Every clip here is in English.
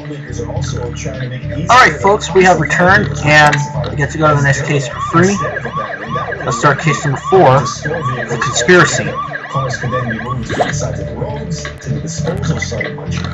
Alright folks, we have returned and we get to go to the next case for free. Let's start case number 4, the conspiracy.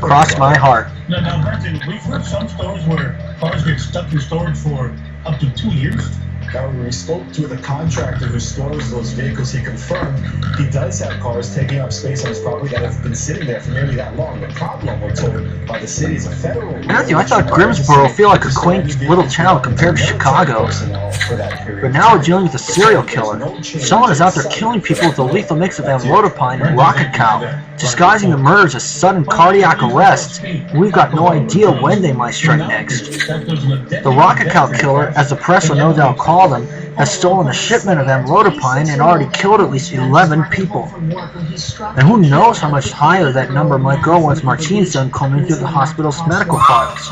Cross my heart. Now, Brenton, we've heard some stories where cars get stuck in storage for up to 2 years. When we spoke to the contractor who stores those vehicles, he confirmed he does have cars taking up space on his property that have been sitting there for nearly that long. The problem, we're told by the city, is a federal... Matthew, I thought Grimsboro feel like a quaint little town compared to Chicago. But now we're dealing with a serial killer. Someone is out there killing people with a lethal mix of amlodipine and rocket cow, disguising the murders as sudden cardiac arrests. We've got no idea when they might strike next. The rocket cow killer, as the press will no doubt call them, has stolen a shipment of amlodipine and already killed at least 11 people. And who knows how much higher that number might go once Martine's done combing through the hospital's medical files.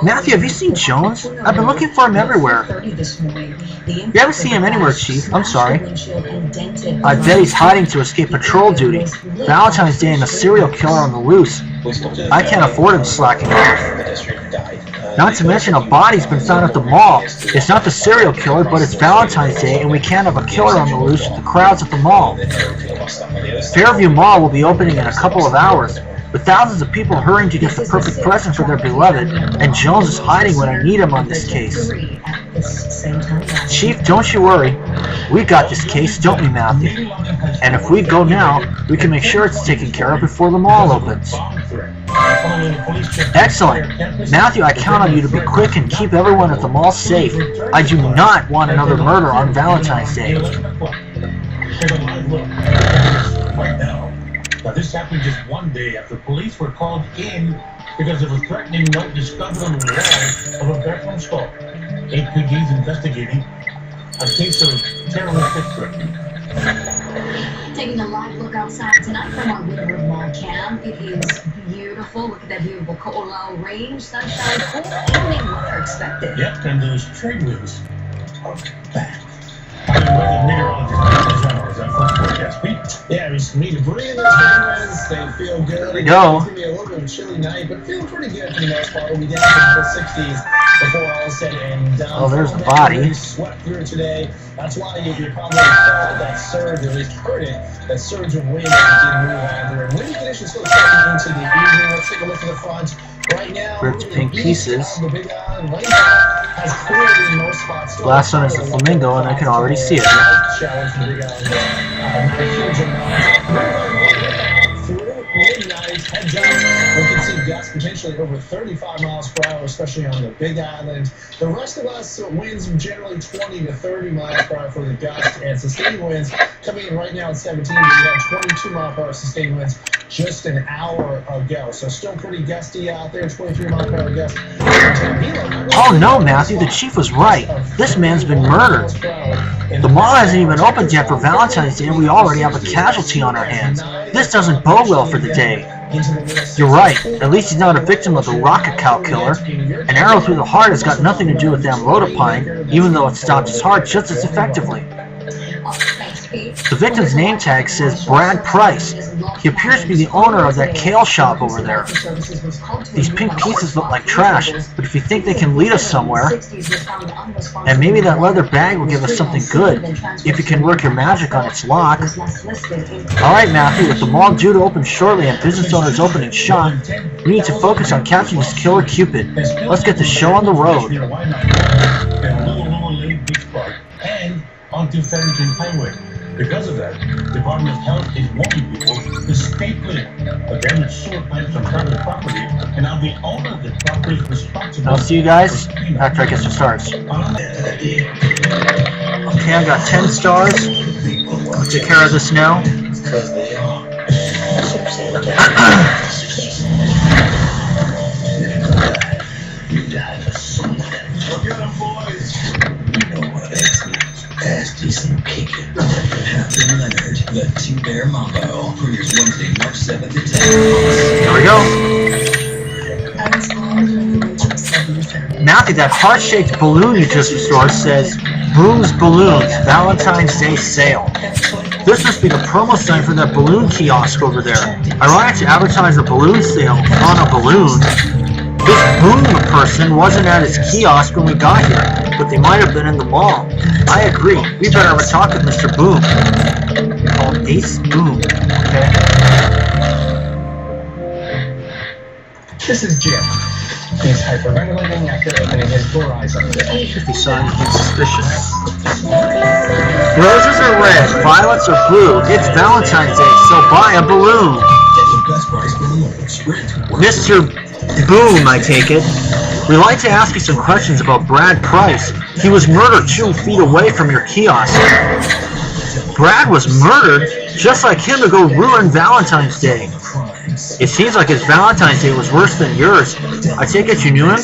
Matthew, have you seen Jones? I've been looking for him everywhere. You haven't seen him anywhere, Chief. I'm sorry. I bet he's hiding to escape patrol duty. Valentine's Day and a serial killer on the loose. I can't afford him slacking off. Not to mention a body's been found at the mall. It's not the serial killer, but it's Valentine's Day and we can't have a killer on the loose with the crowds at the mall. Fairview Mall will be opening in a couple of hours, with thousands of people hurrying to get the perfect present for their beloved, and Jones is hiding when I need him on this case. Chief, don't you worry. We got this case, don't we, Matthew? And if we go now, we can make sure it's taken care of before the mall opens. Excellent. Matthew, I count on you to be quick and keep everyone at the mall safe. I do not want another murder on Valentine's Day. Now, this happened just one day after police were called in because of a threatening note discovered on the wall of a bedroom stall. APD's investigating a case of terroristic threat. Taking a live look outside tonight from our Windward Mall cam. It is beautiful. Look at that view of the Ko'olau Range. Sunshine, cool evening weather expected. Yep, and those trade winds are back. Meteorologist, is that first forecast, Pete? Yeah, we just need to breathe in those trade winds. They feel good. There we go. It's going to be a little bit of a chilly night, but feeling pretty good for the most part. We'll be down to the 60s before all is said and done. Oh, there's the body. We swept through today. That's why you probably felt that surge, or at least heard it, that surge of wind that we did move on there. And windy conditions still extending into the evening. Let's take a look at the front. Right now, ripped pink pieces. The Big Island has cleared in most spots. Last one is the flamingo, and I can already see it. Challenge from Big Island. Not a huge amount. Through midnight, head down. We can see gusts potentially over 35 miles per hour, especially on the Big Island. The rest of us, winds generally 20 to 30 miles per hour for the gust, and sustained winds coming in right now at 17. We had 22 mile per hour sustained winds just an hour ago. So still pretty gusty out there, 23 mile per hour gust. Oh no, Matthew, the chief was right. This man's been murdered. The mall hasn't even opened yet for Valentine's Day and we already have a casualty on our hands. This doesn't bode well for the day. You're right. At least he's not a victim of the rocket cow killer. An arrow through the heart has got nothing to do with amlodipine, even though it stopped his heart just as effectively. The victim's name tag says Brad Price. He appears to be the owner of that kale shop over there. These pink pieces look like trash, but if you think they can lead us somewhere, and maybe that leather bag will give us something good, if you can work your magic on its lock. Alright Matthew, with the mall due to open shortly and business owners opening shop, we need to focus on catching this killer Cupid. Let's get the show on the road. And onto Farrington Highway. Because of that, the Department of Health is warning people to stay clear. A damaged sewer pipe from private property, and now the owner of the property is responsible. I'll see you guys after I get some stars. Okay, I've got 10 stars. I'll take care of this now. Decent kicking. Captain Leonard, the Two-Bear Mambo, premieres Wednesday, March 7th at 10. Here we go. Matthew, that heart-shaped balloon you just restored says, Booms Balloons, Valentine's Day Sale. This must be the promo sign for that balloon kiosk over there. Ironic to advertise a balloon sale on a balloon. This Boom person wasn't at his kiosk when we got here, but they might have been in the mall. I agree. We better have a talk with Mr. Boom. Call him Ace Boom. Okay. This is Jim. He's hyperventilating after opening his poor eyes on the day. If he saw anything suspicious. Roses are red, violets are blue. It's Valentine's Day, so buy a balloon. Get the best price balloons. Sprint. Mr. Boom, I take it. We'd like to ask you some questions about Brad Price. He was murdered 2 feet away from your kiosk. Brad was murdered just like him to go ruin Valentine's Day. It seems like his Valentine's Day was worse than yours. I take it you knew him?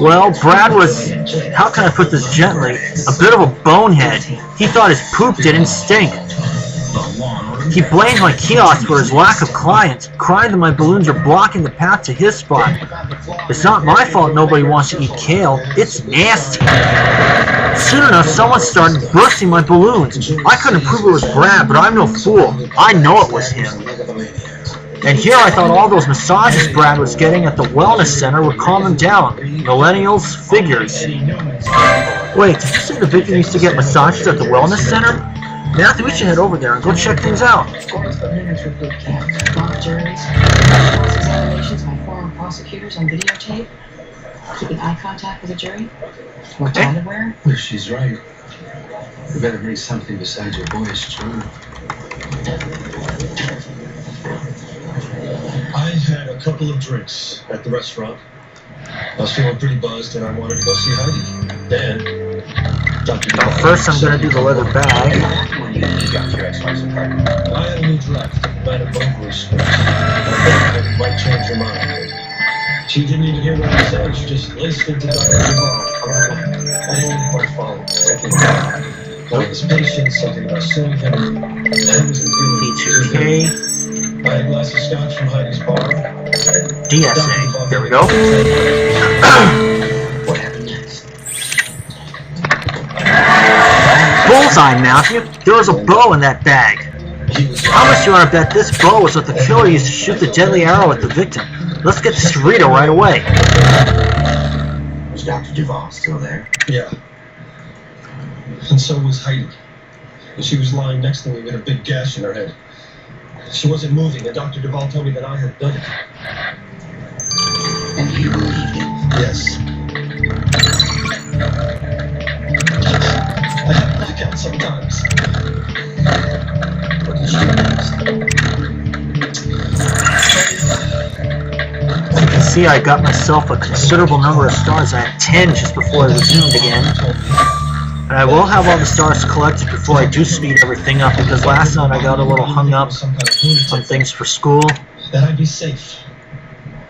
Well, Brad was, how can I put this gently, a bit of a bonehead. He thought his poop didn't stink. He blamed my kiosk for his lack of clients, crying that my balloons are blocking the path to his spot. It's not my fault nobody wants to eat kale. It's nasty. Soon enough, someone started bursting my balloons. I couldn't prove it was Brad, but I'm no fool. I know it was him. And here I thought all those massages Brad was getting at the wellness center would calm him down. Millennials, figures. Wait, did you say the victim used to get massages at the wellness center? Matthew, we should head over there and go check things out. Mock juries, cross-examinations by former prosecutors on videotape, keeping eye contact with the jury, what Okay. underwear. Well, she's right. You better bring something besides your boyish charm. I had a couple of drinks at the restaurant. I was feeling pretty buzzed and I wanted to go see Heidi. Then, Dr. Well, first I'm going to do the leather bag. When you got to your ex-wife's apartment. I had a new draft, about a burglary script. I thought it might change your mind. She didn't even hear what I said. She just listened to Dr. Duval. I didn't quite follow. One of his patients, something about suing him. That wasn't really P2K, I had a glass of scotch from Heidi's bar. DSA. There we go. What happened next? Bullseye, Matthew. There was a bow in that bag. How much do you want to bet this bow was what the killer used to shoot the deadly arrow at the victim? Let's get this Rita right away. Was Dr. Duval still there? Yeah. And so was Heidi. And she was lying next to me with a big gash in her head. She wasn't moving, and Dr. Duval told me that I had done it. And you believed it? Yes. I have a blackout sometimes. What did she do As you can see, I got myself a considerable number of stars. I had 10 just before I resumed again. And I will have all the stars collected before I do speed everything up, because last night I got a little hung up on things for school. That I'd be safe.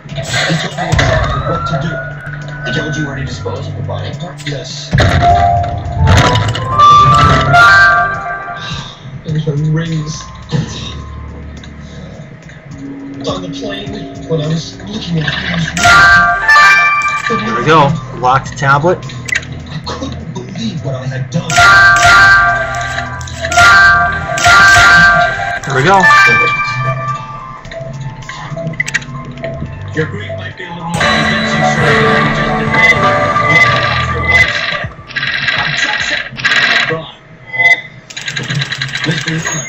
He told me exactly what to do. He told you where to dispose of the body? Yes. And her rings. On the plane, when I was looking at him. There we go. Locked tablet. I couldn't believe what I had done. There we go. Your grief might be a little more convincing, sir, than you just admitted. You have off your wife's head. Objection! Right. Mr. Newman.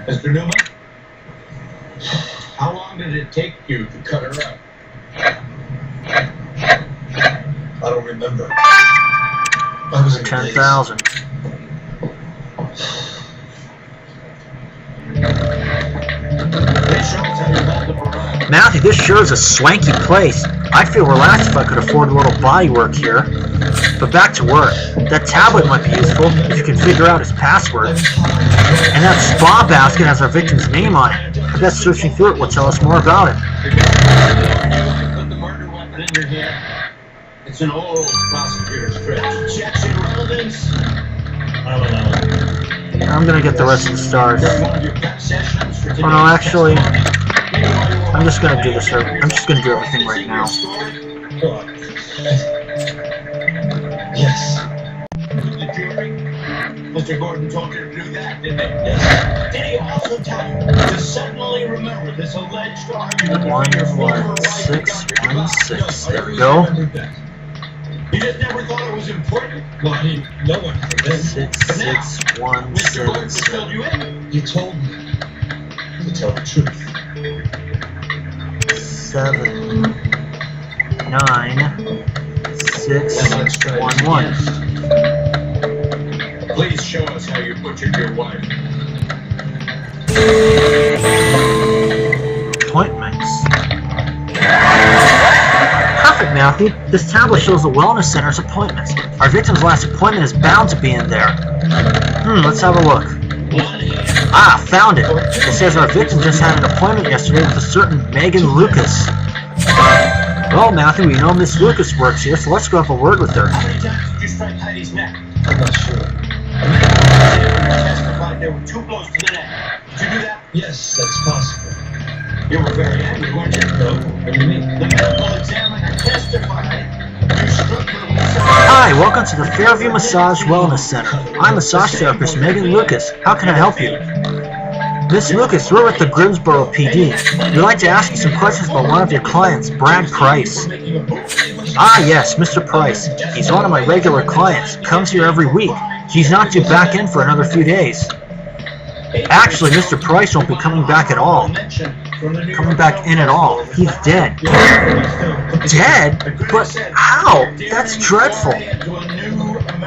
Mr. Newman? How long did it take you to cut her up? I don't remember. I was in 10,000. Matthew, this sure is a swanky place. I'd feel relaxed if I could afford a little body work here. But back to work. That tablet might be useful if you can figure out his password. And that spa basket has our victim's name on it. I bet searching through it will tell us more about it. Put the murder weapon in your hand. It's an old prosecutor's trick. Objection, relevance. I don't know. I'm gonna get the rest of the stars. Oh no, actually, I'm just gonna do this. I'm just gonna do everything right now. Yes. The jury Mr. Gordon told you to do that, didn't he? Yes. Did he also tell you to suddenly remember this alleged argument between your former wife and Dr. Duval? 116. There we You go. remembered that. You just never thought it was important. Well, I mean, no one for this. 6617. Mr. Gordon filled you in. You told me to tell the truth. 7 9 6 Now let's try 1 this 1. again. Please show us how you butchered your wife. Appointments. Perfect, Matthew. This tablet shows the wellness center's appointments. Our victim's last appointment is bound to be in there. Let's have a look. Ah, found it. It says our victim just had an appointment yesterday with a certain Megan Lucas. Well, Matthew, we know Miss Lucas works here, so let's go have a word with her. How many times did you strike Heidi's neck? I'm not sure. The medical testified there were 2 blows to the neck. Did you do that? Yes, that's possible. You were very angry, weren't you? No, what do you mean? The medical examiner testified you struck her with some... Hi, welcome to the Fairview Massage Wellness Center. I'm massage therapist Megan Lucas. How can I help you? Miss Lucas, we're with the Grimsboro PD. We'd like to ask you some questions about one of your clients, Brad Price. Ah, yes, Mr. Price. He's one of my regular clients. Comes here every week. He's not due back in for another few days. Actually, Mr. Price won't be coming back at all. Coming back in at all. He's dead. Dead? But how? That's dreadful.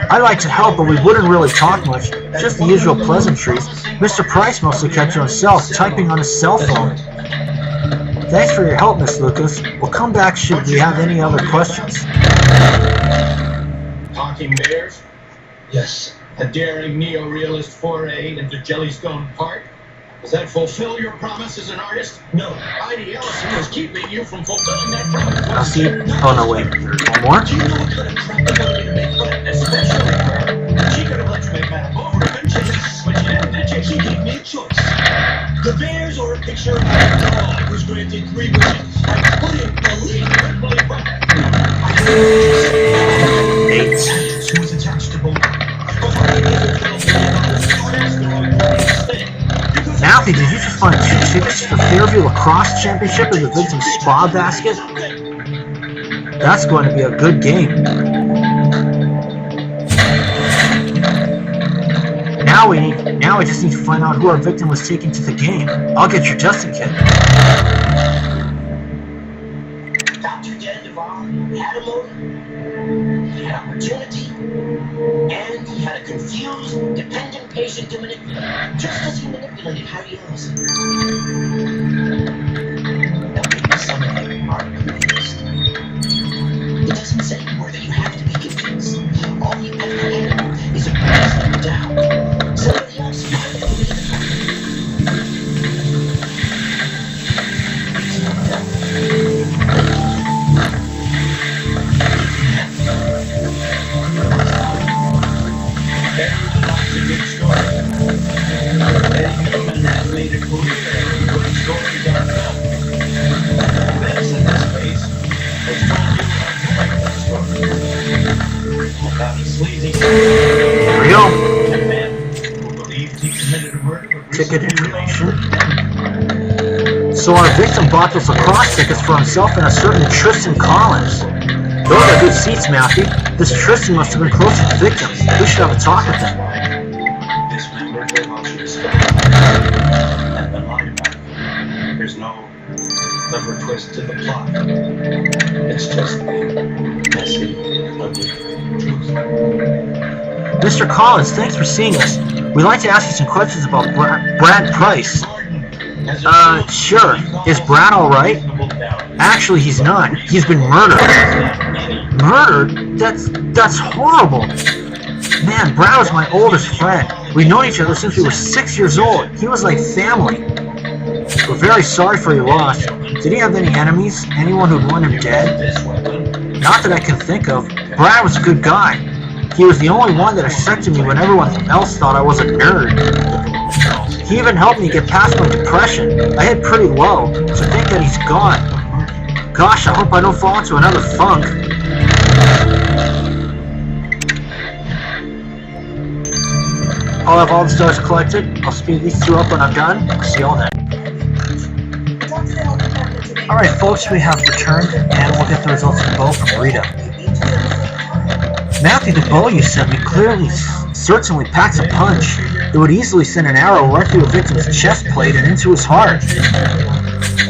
I like to help, but we wouldn't really talk much. Just the usual pleasantries. Mr. Price mostly kept to himself, typing on his cell phone. Thanks for your help, Miss Lucas. We'll come back should we have any other questions. Talking bears? Yes. A daring neo-realist foray into Jellystone Park? Does that fulfill your promise as an artist? No. Heidi Ellison was keeping you from fulfilling that promise. I'll see. Oh no, wait. There's one more. Do you know what kind of crap they wanted you to make fun of? Especially her. She could have let you make Madame Bovary, couldn't she? But she didn't, did she? She gave me a choice. The bears or a picture of my dog. I was granted 3 wishes. I couldn't believe it. 8. She was attached to both. Matthew, did you just find 2 tickets to the Fairview Lacrosse Championship in the victim's spa basket? That's going to be a good game. Now we just need to find out who our victim was taking to the game. I'll get your testing kit. Dr. Jen Duvall had a motive, he had opportunity, and he had a confused, dependent patient to manipulate, just as he manipulated Heidi Ellison. Now maybe some of you are confused. It doesn't say anymore that you have to be confused. All you have to have is a reasonable doubt. Somebody else might believe it. Reasonable doubt. That's a good story. Any human has made a career out of putting stories on film. This, in this case, has told you a story about a sleazy Real man who believed he committed a murder but ticket recently information. realized So our victim bought those lacrosse tickets for himself and a certain Tristan Collins. Those are good seats, Matthew. This Tristan must have been close to the victim. We should have a talk with him. this member very much respect and been lied about. There's no clever twist to the plot. It's just a messy, ugly truth. Mr. Collins, thanks for seeing us. We'd like to ask you some questions about Brad Price. Sure. Is Brad alright? Actually, he's not. He's been murdered. Murdered? That's horrible. Man, Brad was my oldest friend. We've known each other since we were 6 years old. He was like family. We're very sorry for your loss. Did he have any enemies? Anyone who'd want him dead? Not that I can think of. Brad was a good guy. He was the only one that accepted me when everyone else thought I was a nerd. He even helped me get past my depression. I hit pretty low, to think that he's gone. Gosh, I hope I don't fall into another funk. I'll have all the stars collected. I'll speed these two up when I'm done. See y'all then. Alright folks, we have returned, and we'll get the results of the bow from Rita. Matthew, the bow you sent me certainly packs a punch. It would easily send an arrow right through a victim's chest plate and into his heart.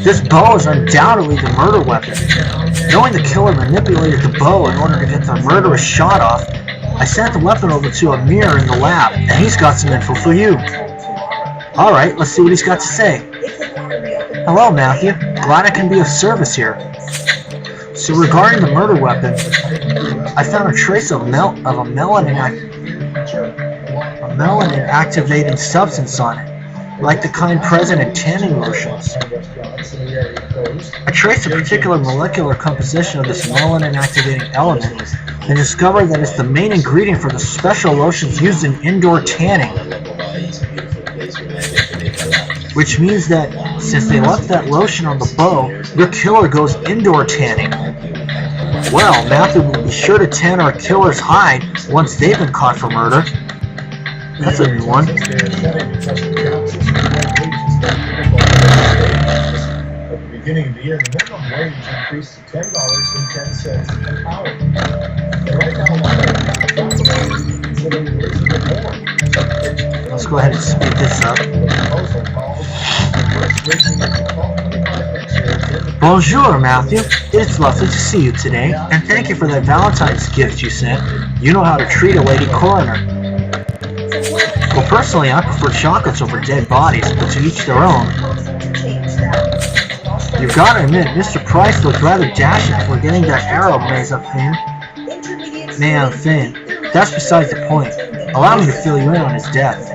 This bow is undoubtedly the murder weapon. Knowing the killer manipulated the bow in order to get the murderous shot off, I sent the weapon over to Amir in the lab, and he's got some info for you. Alright, let's see what he's got to say. Hello, Matthew. Glad I can be of service here. So regarding the murder weapon, I found a trace of a melanin activating substance on it, like the kind present in tanning lotions. I traced a particular molecular composition of this melanin activating element and discovered that it's the main ingredient for the special lotions used in indoor tanning. Which means that since they left that lotion on the bow, your killer goes indoor tanning. Well, Matthew will be sure to tan our killer's hide once they've been caught for murder. That's a new one. At the beginning of the year, the minimum wage increased to $10.10 an hour. And right now, Let's go ahead and speed this up. Bonjour, Matthew. It's lovely to see you today, and thank you for that Valentine's gift you sent. You know how to treat a lady coroner. Well, personally, I prefer chocolates over dead bodies, but to each their own. You've got to admit, Mr. Price looked rather dashing for getting that arrow maze up thin. Man, thin. That's besides the point. Allow me to fill you in on his death.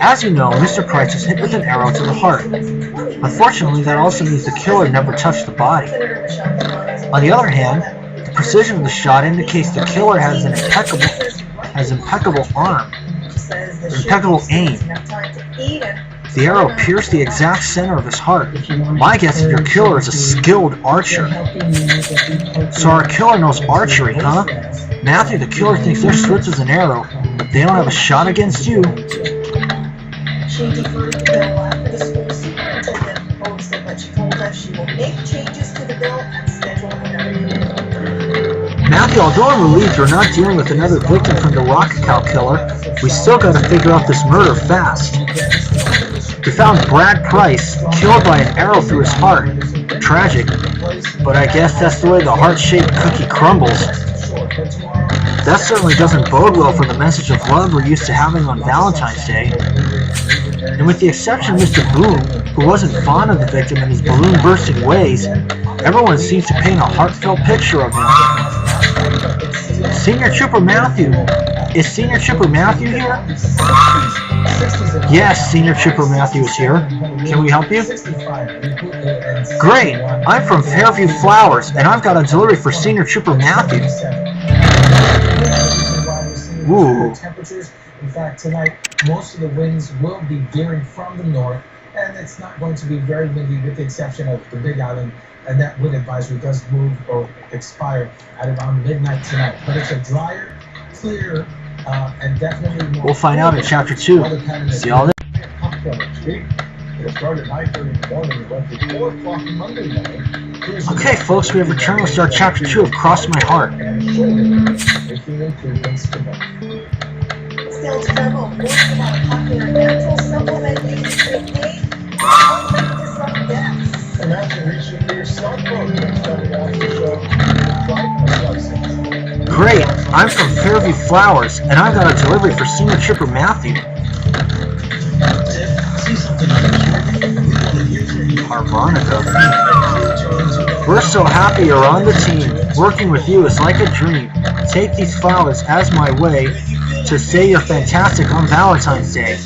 As you know, Mr. Price was hit with an arrow to the heart. Unfortunately, that also means the killer never touched the body. On the other hand, the precision of the shot indicates the killer has impeccable aim. The arrow pierced the exact center of his heart. My guess is your killer is a skilled archer. So our killer knows archery, huh? Matthew, the killer thinks their switch is an arrow, but they don't have a shot against you. She deferred the bill after the school superintendent posted, but she told us she will make changes to the bill and schedule another meeting. Matthew, although I'm relieved you're not dealing with another victim from the Rocket Cow killer, we still gotta figure out this murder fast. We found Brad Price killed by an arrow through his heart. Tragic, but I guess that's the way the heart-shaped cookie crumbles. That certainly doesn't bode well for the message of love we're used to having on Valentine's Day. And with the exception of Mr. Boone, who wasn't fond of the victim in his balloon-bursting ways, everyone seems to paint a heartfelt picture of him. Senior Trooper Matthew. Is Senior Trooper Matthew here? Yes, Senior Trooper Matthew is here. Can we help you? Great. I'm from Fairview Flowers, and I've got a delivery for Senior Trooper Matthew. Ooh. In fact, tonight, most of the winds will be veering from the north, and it's not going to be very windy with the exception of the Big Island, and that wind advisory does move or expire at around midnight tonight. But it's a drier, clear, and definitely more... We'll find out in Chapter 2. See y'all then. Okay, folks, we have returned. Let's start Chapter 2 of Cross My Heart. Still struggle most about a popular natural supplement used to treat to some deaths. Imagine reaching for your cell phone and starting off the show. Great, I'm from Fairview Flowers, and I've got a delivery for Senior Trooper Matthew. Harmonica. We're so happy you're on the team. Working with you is like a dream. Take these flowers as my way to say you're fantastic on Valentine's Day.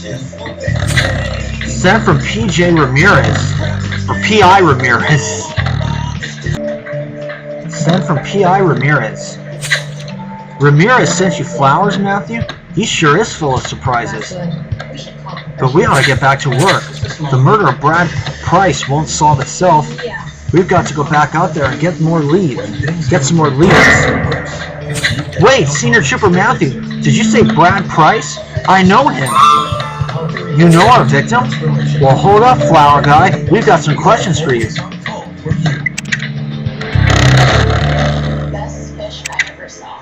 Sent from P.J. Ramirez. Or P.I. Ramirez. Sent from P.I. Ramirez. Ramirez sent you flowers, Matthew? He sure is full of surprises. But we ought to get back to work. The murder of Brad Price won't solve itself. We've got to go back out there and get more leads. Get some more leads. Wait, Senior Trooper Matthew, did you say Brad Price? I know him. You know our victim? Well, hold up, flower guy. We've got some questions for you. Best fish I ever saw.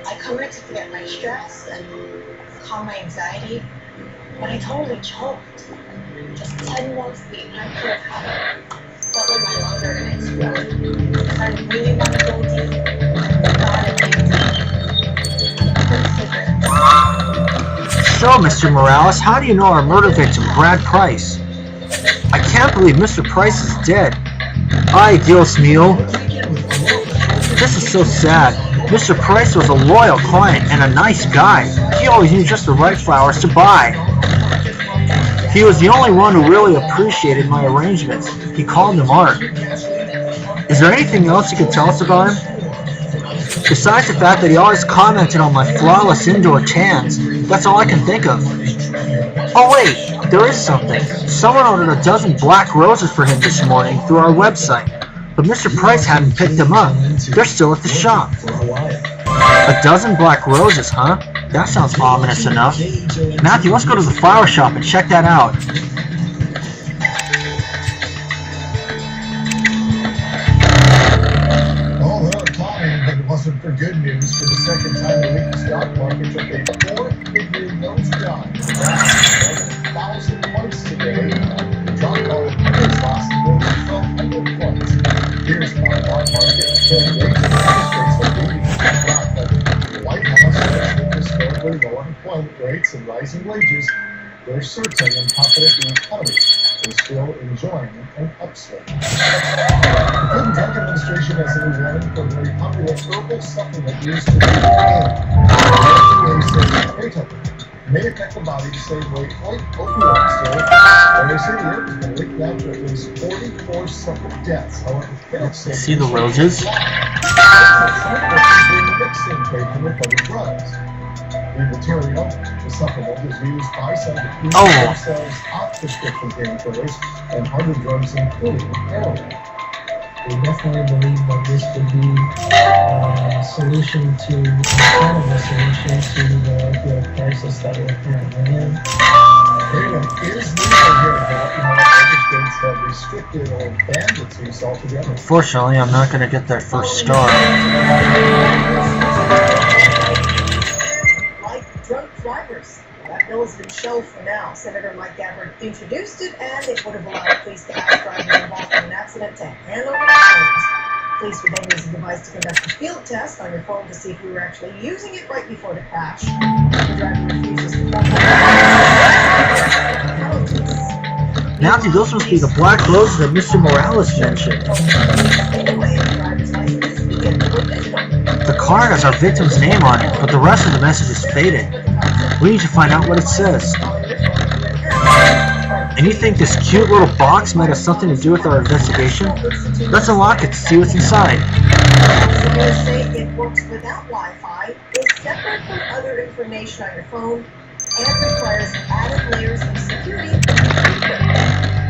I covered it to forget my stress and calm my anxiety, but I totally choked. Just 10 more feet and I could have had it. Felt like my lungs were gonna explode. Because I really want to go deep. So, Mr. Morales, how do you know our murder victim, Brad Price? I can't believe Mr. Price is dead. Ay, Dios mío. This is so sad. Mr. Price was a loyal client and a nice guy. He always knew just the right flowers to buy. He was the only one who really appreciated my arrangements. He called them art. Is there anything else you could tell us about him? Besides the fact that he always commented on my flawless indoor tans, that's all I can think of. Oh wait, there is something. Someone ordered a dozen black roses for him this morning through our website, but Mr. Price hadn't picked them up. They're still at the shop. A dozen black roses, huh? That sounds ominous enough. Matthew, let's go to the flower shop and check that out. For good news, for the second time the week, the stock market took a 4-figure nosedive. 1,000 points today. The drop called is lost more than 1,200 points. Here's my bond market. Interest rates are leading to the drop, but the White House with historically low unemployment rates and rising wages, they're certain and confident the economy is still enjoying an upswing. The Food and Drug Administration has a new warning for a very popular herbal supplement used to treat pain. The FDA says Beethoven may affect the body to save weight like opioids do. And they say the herb has been linked now to at least 44 separate deaths. However, critics say See the roses? mixing Beethoven with other drugs. The material, the supplement, is used by some to keep themselves off prescription painkillers and other drugs, including heroin. We definitely believe that this could be a solution to, kind of a solution to the opioid crisis that we're currently in. Heroin is legal here, but other states have restricted or banned its use altogether. Unfortunately, I'm not going to get that first star. That bill has been shelved for now. Senator Mike Gabbard introduced it, and it would have allowed police to ask drivers involved in an accident to hand over their phones. Police would then use the device to conduct a field test on your phone to see if you were actually using it right before the crash. If the driver refuses to Matthew, those must be the black roses that Mr. Morales mentioned. Anyway, the driver's license is begin to revision. The card has our victim's name on it, but the rest of the message is faded. We need to find out what it says. And you think this cute little box might have something to do with our investigation? Let's unlock it to see what's inside. They say it works without Wi-Fi, is separate from other information on your phone, and requires added layers of security.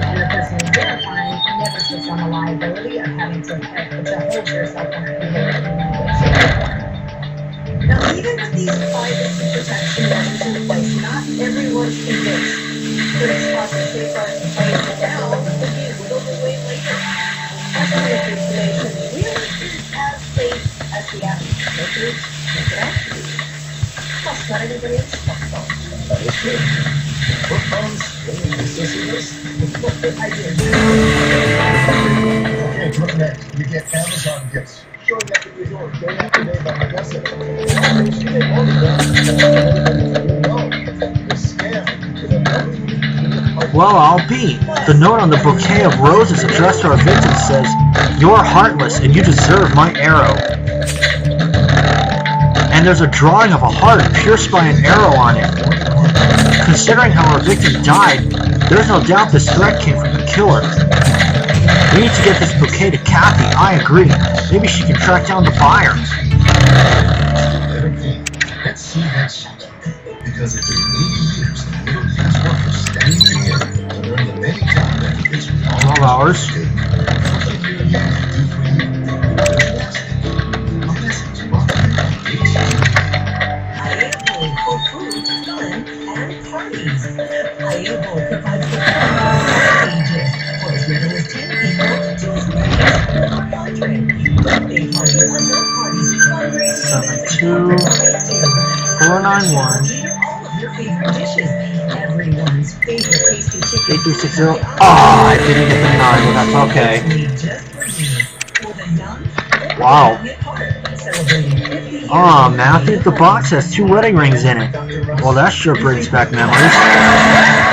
And the person who's verifying never takes on the liability of having to hold yourself on a Now, even with these privacy protection measures in place, not everyone's convinced. Critics caution safeguards in place now could be whittled away later. Estimated information really is as safe as the app. Makers make it out to be. Plus, not everybody has smartphones. That is true. Flip phones, this. I do. Okay, look next. You get Amazon gifts. Showing up at your door day after day by Augusta. Well, I'll be. The note on the bouquet of roses addressed to our victim says, "You're heartless and you deserve my arrow." And there's a drawing of a heart pierced by an arrow on it. Considering how our victim died, there's no doubt this threat came from the killer. We need to get this bouquet to Kathy, I agree. Maybe she can track down the buyer. Let's see that shot. Because it took 80 years of middle class workers standing together to learn the many job benefits All hours. A message brought to you by HCG. I ate a bowl of food, fun, fees. Payable provides the full ages for as little as 10 people to as many as 100. Big party or no parties, fundraising events, 491. cater all of your favorite dishes. Everyone's favorite tasty chicken. 8360. Oh, I didn't get the 9, but that's okay. Made just for you. For the young, Wow. celebrating 50 years. Aw, Matthew, the box has 2 wedding rings in it. Well, that sure brings back memories.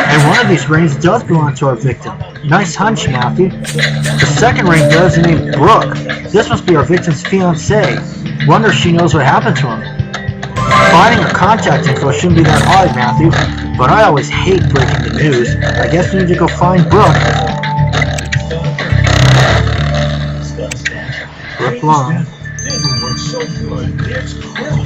And one of these rings does belong to our victim. Nice hunch, Matthew. The second ring bears the name Brooke. This must be our victim's fiancée. Wonder if she knows what happened to him. Finding her contact info shouldn't be that hard, Matthew, but I always hate breaking the news. I guess we need to go find Brooke. Brooke Long. David works so good, it's criminal.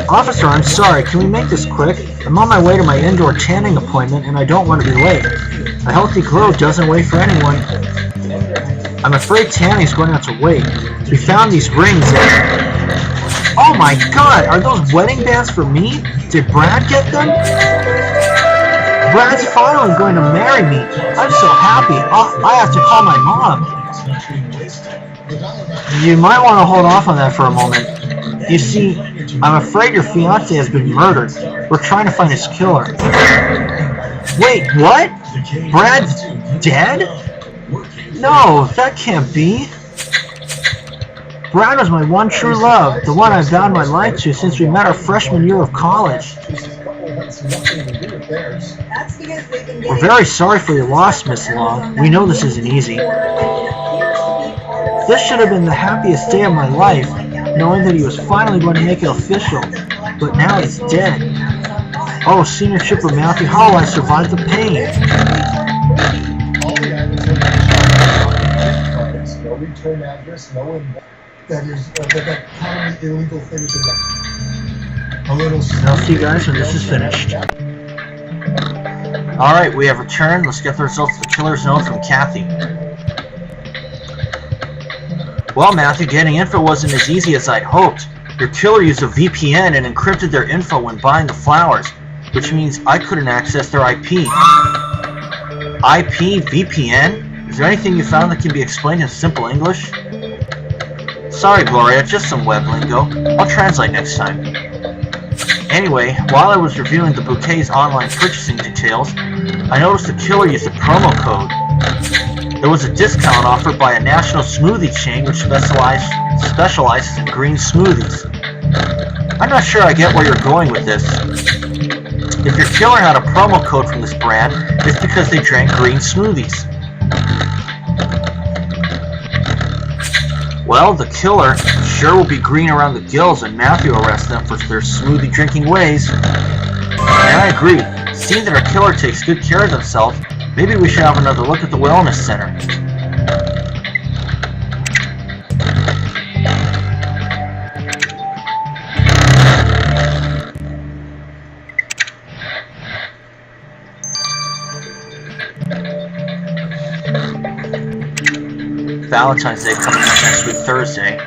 Officer, I'm sorry. Can we make this quick? I'm on my way to my indoor tanning appointment, and I don't want to be late. A healthy glow doesn't wait for anyone. I'm afraid tanning's going to have to wait. We found these rings and... Oh my god! Are those wedding bands for me? Did Brad get them? Brad's finally going to marry me. I'm so happy. I have to call my mom. You might want to hold off on that for a moment. You see, I'm afraid your fiancé has been murdered. We're trying to find his killer. Wait, what? Brad's dead? No, that can't be. Brad was my one true love, the one I've vowed my life to since we met our freshman year of college. We're very sorry for your loss, Miss Long. We know this isn't easy. This should have been the happiest day of my life, knowing that he was finally going to make it official. But now he's dead. Oh, Senior Chipper Matthew, how will I survive the pain? No return address, no that is that common illegal things in that. A little. I'll see you guys when this is finished. Alright, we have returned. Let's get the results of the killer's note from Kathy. Well, Matthew, getting info wasn't as easy as I'd hoped. Your killer used a VPN and encrypted their info when buying the flowers, which means I couldn't access their IP. IP? VPN? Is there anything you found that can be explained in simple English? Sorry, Gloria, just some web lingo. I'll translate next time. Anyway, while I was reviewing the bouquet's online purchasing details, I noticed the killer used a promo code. There was a discount offered by a national smoothie chain which specializes in green smoothies. I'm not sure I get where you're going with this. If your killer had a promo code from this brand, it's because they drank green smoothies. Well, the killer sure will be green around the gills when Matthew arrests them for their smoothie drinking ways. And I agree. Seeing that our killer takes good care of himself, maybe we should have another look at the wellness center. Valentine's Day coming up next week, Thursday.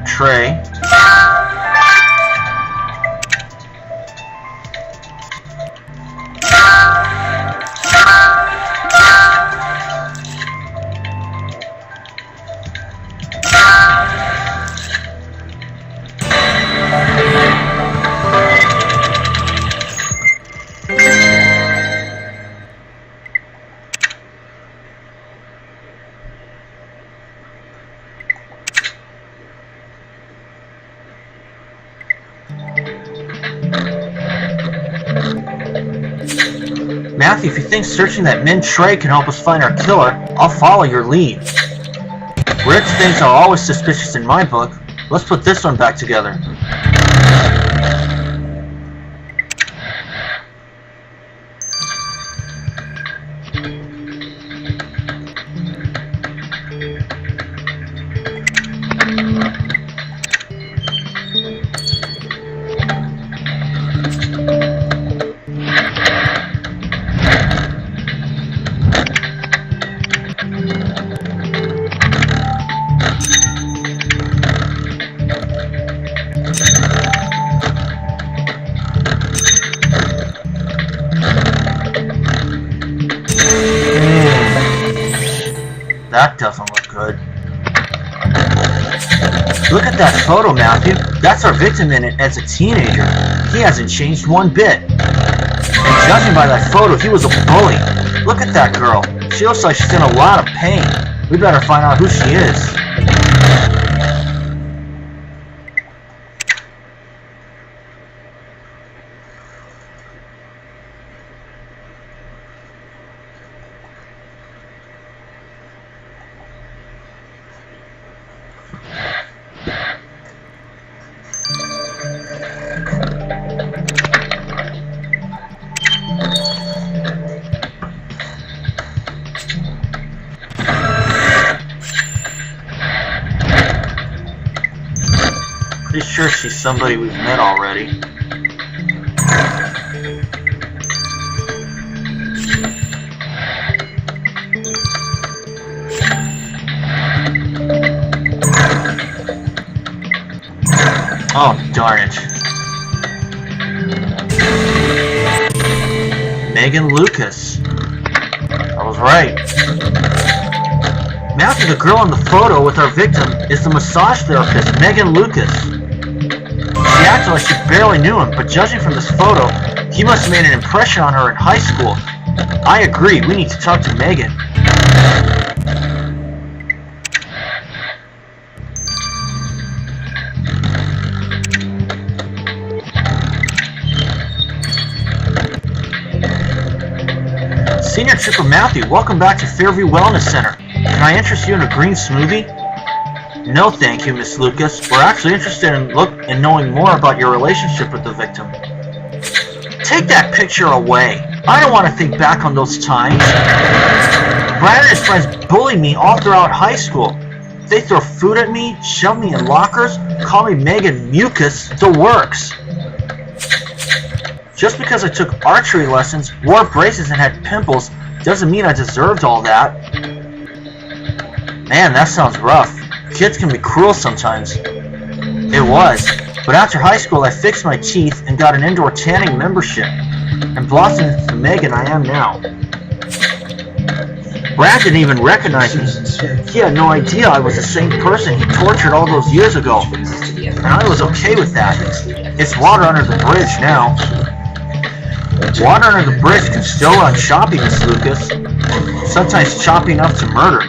Tray. Matthew, if you think searching that Min tray can help us find our killer, I'll follow your lead. Rich things are always suspicious in my book. Let's put this one back together. That doesn't look good. Look at that photo, Matthew. That's our victim in it as a teenager. He hasn't changed one bit. And judging by that photo, he was a bully. Look at that girl. She looks like she's in a lot of pain. We better find out who she is. Pretty sure she's somebody we've met already. Oh, darn it. Megan Lucas. I was right. Matthew, the girl in the photo with our victim, is the massage therapist, Megan Lucas. She acted like she barely knew him, but judging from this photo, he must have made an impression on her in high school. I agree, we need to talk to Megan. Senior Trooper Matthew, welcome back to Fairview Wellness Center. Can I interest you in a green smoothie? No thank you, Miss Lucas. We're actually interested in knowing more about your relationship with the victim. Take that picture away. I don't want to think back on those times. Brad and his friends bullied me all throughout high school. They throw food at me, shove me in lockers, call me Megan Mucus, the works. Just because I took archery lessons, wore braces, and had pimples doesn't mean I deserved all that. Man, that sounds rough. Kids can be cruel sometimes. It was. But after high school, I fixed my teeth and got an indoor tanning membership. And blossomed into the Megan I am now. Brad didn't even recognize me. He had no idea I was the same person he tortured all those years ago. And I was okay with that. It's water under the bridge now. Water under the bridge can still run choppy, Miss Lucas. Sometimes choppy enough to murder.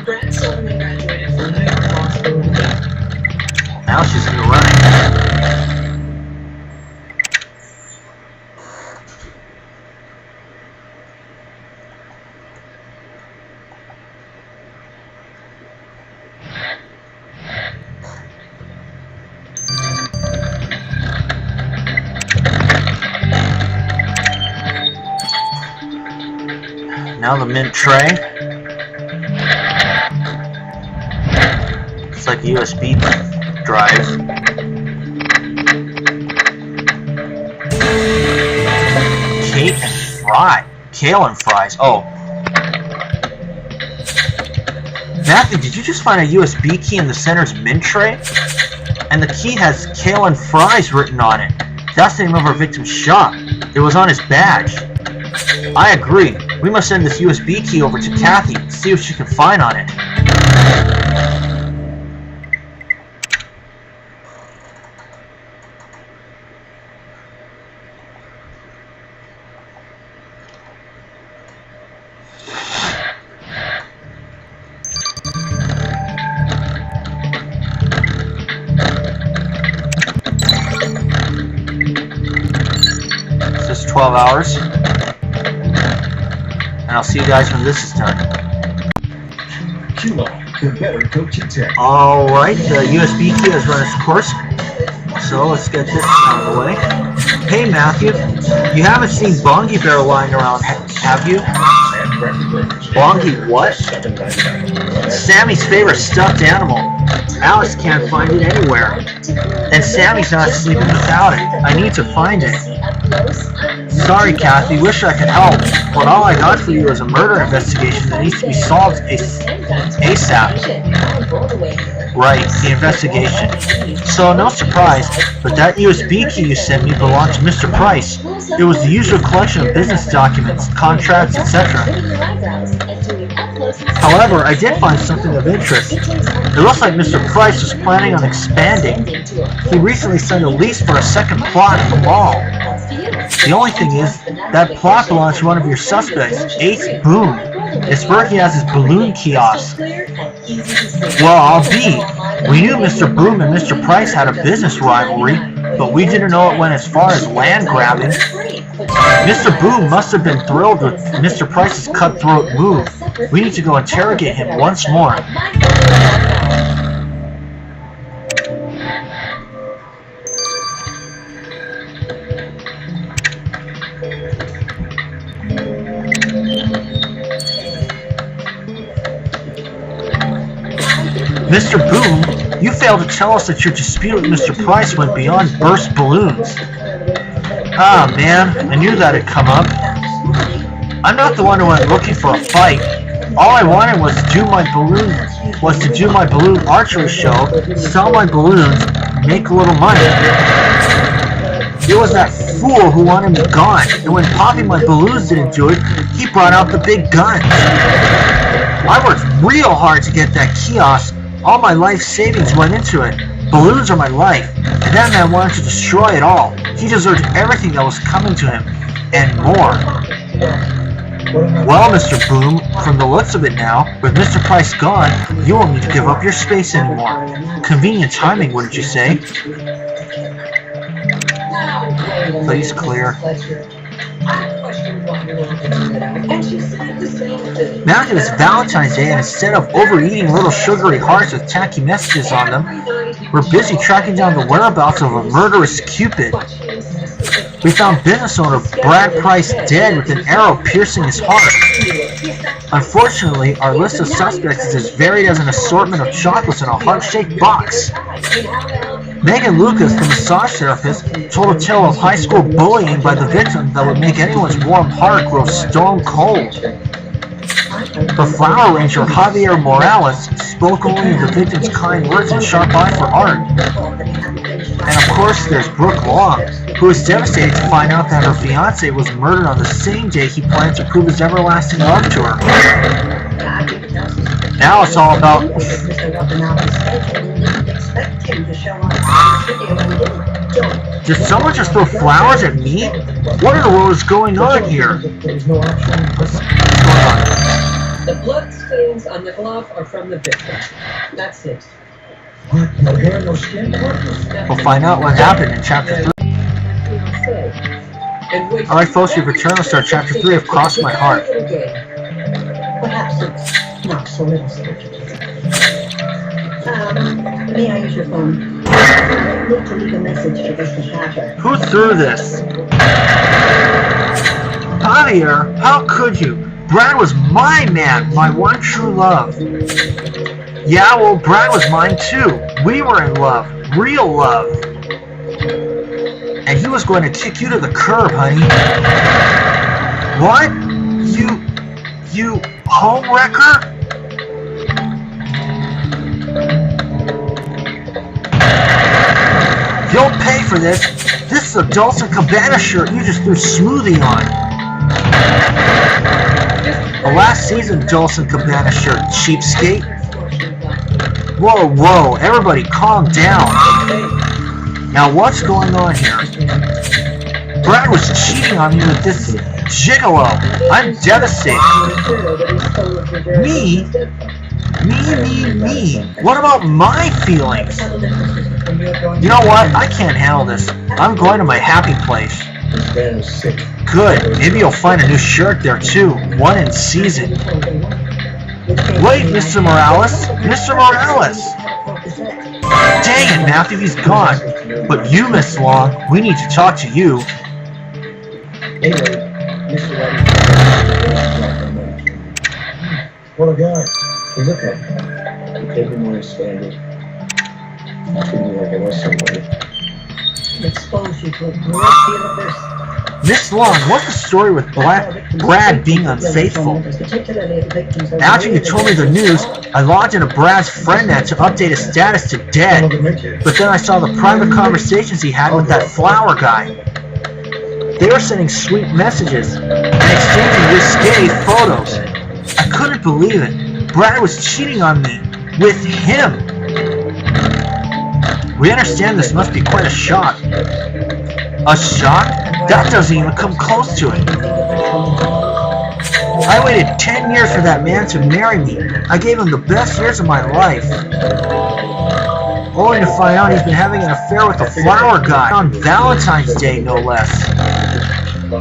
Now she's in the running. Now the mint tray. It's like a USB drive. Kale and fries. Oh. Matthew, did you just find a USB key in the center's mint tray? And the key has kale and fries written on it. That's the name of our victim's shop. It was on his badge. I agree. We must send this USB key over to Kathy to see what she can find on it. Is this 12 hours? and I'll see you guys when this is done. Kilo, the better coaching tech. Alright, the USB key has run its course, so let's get this out of the way. Hey Matthew, you haven't seen Bongi Bear lying around, have you? Bongi what? Sammy's favorite stuffed animal. Alex can't find it anywhere. And Sammy's not sleeping without it. I need to find it. Sorry, Kathy, wish I could help, but all I got for you is a murder investigation that needs to be solved ASAP. Right, the investigation. So, no surprise, but that USB key you sent me belonged to Mr. Price. It was the usual collection of business documents, contracts, etc. However, I did find something of interest. It looks like Mr. Price was planning on expanding. He recently signed a lease for a second plot at the mall. The only thing is, that plot belongs to one of your suspects, Ace Boone. It's where he has his balloon kiosk. Well, I'll be. We knew Mr. Boone and Mr. Price had a business rivalry, but we didn't know it went as far as land grabbing. Mr. Boone must have been thrilled with Mr. Price's cutthroat move. We need to go interrogate him once more. Mr. Boone, you failed to tell us that your dispute with Mr. Price went beyond burst balloons. Ah, man, I knew that'd come up. I'm not the one who went looking for a fight. All I wanted was to do my balloon archery show, sell my balloons, make a little money. It was that fool who wanted me gone, and when popping my balloons didn't do it, he brought out the big guns. I worked real hard to get that kiosk. All my life savings went into it. Balloons are my life, and that man wanted to destroy it all. He deserved everything that was coming to him, and more. Well, Mr. Boone, from the looks of it now, with Mr. Price gone, you won't need to give up your space anymore. Convenient timing, wouldn't you say? Please clear. Now that it's Valentine's Day, and instead of overeating little sugary hearts with tacky messages on them, we're busy tracking down the whereabouts of a murderous Cupid. We found business owner Brad Price dead with an arrow piercing his heart. Unfortunately, our list of suspects is as varied as an assortment of chocolates in a heart-shaped box. Megan Lucas, the massage therapist, told a tale of high school bullying by the victim that would make anyone's warm heart grow stone cold. The flower arranger Javier Morales spoke only of the victim's kind words and sharp eye for art. And of course there's Brooke Long, who is devastated to find out that her fiancé was murdered on the same day he planned to prove his everlasting love to her. Now it's all about... Did someone just throw flowers at me? What in the world is going on here? What's going on? The blood stains on the glove are from the victim. That's it. No hair, no skin? We'll find out what happened in Chapter 3. Alright folks, we've returned to start Chapter 3 of Cross My Heart. Perhaps it's not so little sophisticated. May I use your phone? I need to leave a message to this attacker. Who threw this? Javier, how could you? Brad was my man, my one true love. Yeah, well, Brad was mine too. We were in love. Real love. And he was going to kick you to the curb, honey. What? You homewrecker? You'll pay for this. This is a Dolce & Gabbana shirt you just threw smoothie on. The last season Dolce & Gabbana shirt, cheapskate. Whoa, everybody calm down. Now what's going on here? Brad was cheating on me with this gigolo. I'm devastated. Me? What about my feelings? You know what? I can't handle this. I'm going to my happy place. Stan was sick. Good. Maybe you'll find a new shirt there too. One in season. Wait, Mr. Morales! Mr. Morales! Dang it, Matthew, he's gone. But you, Miss Long, we need to talk to you. Anyway, Mr. White. What a guy. He's okay. He paid me more than standard. I treated me like I was somebody. Expose you to a great deal of risk. Miss Long, what's the story with Brad being unfaithful? After you told me the news, I logged into Brad's friendnet to update his status to dead. But then I saw the private conversations he had with that flower guy. They were sending sweet messages and exchanging risque photos. I couldn't believe it. Brad was cheating on me with him. We understand this must be quite a shock. A shock? That doesn't even come close to it. I waited 10 years for that man to marry me. I gave him the best years of my life. Only to find out he's been having an affair with a flower guy on Valentine's Day, no less.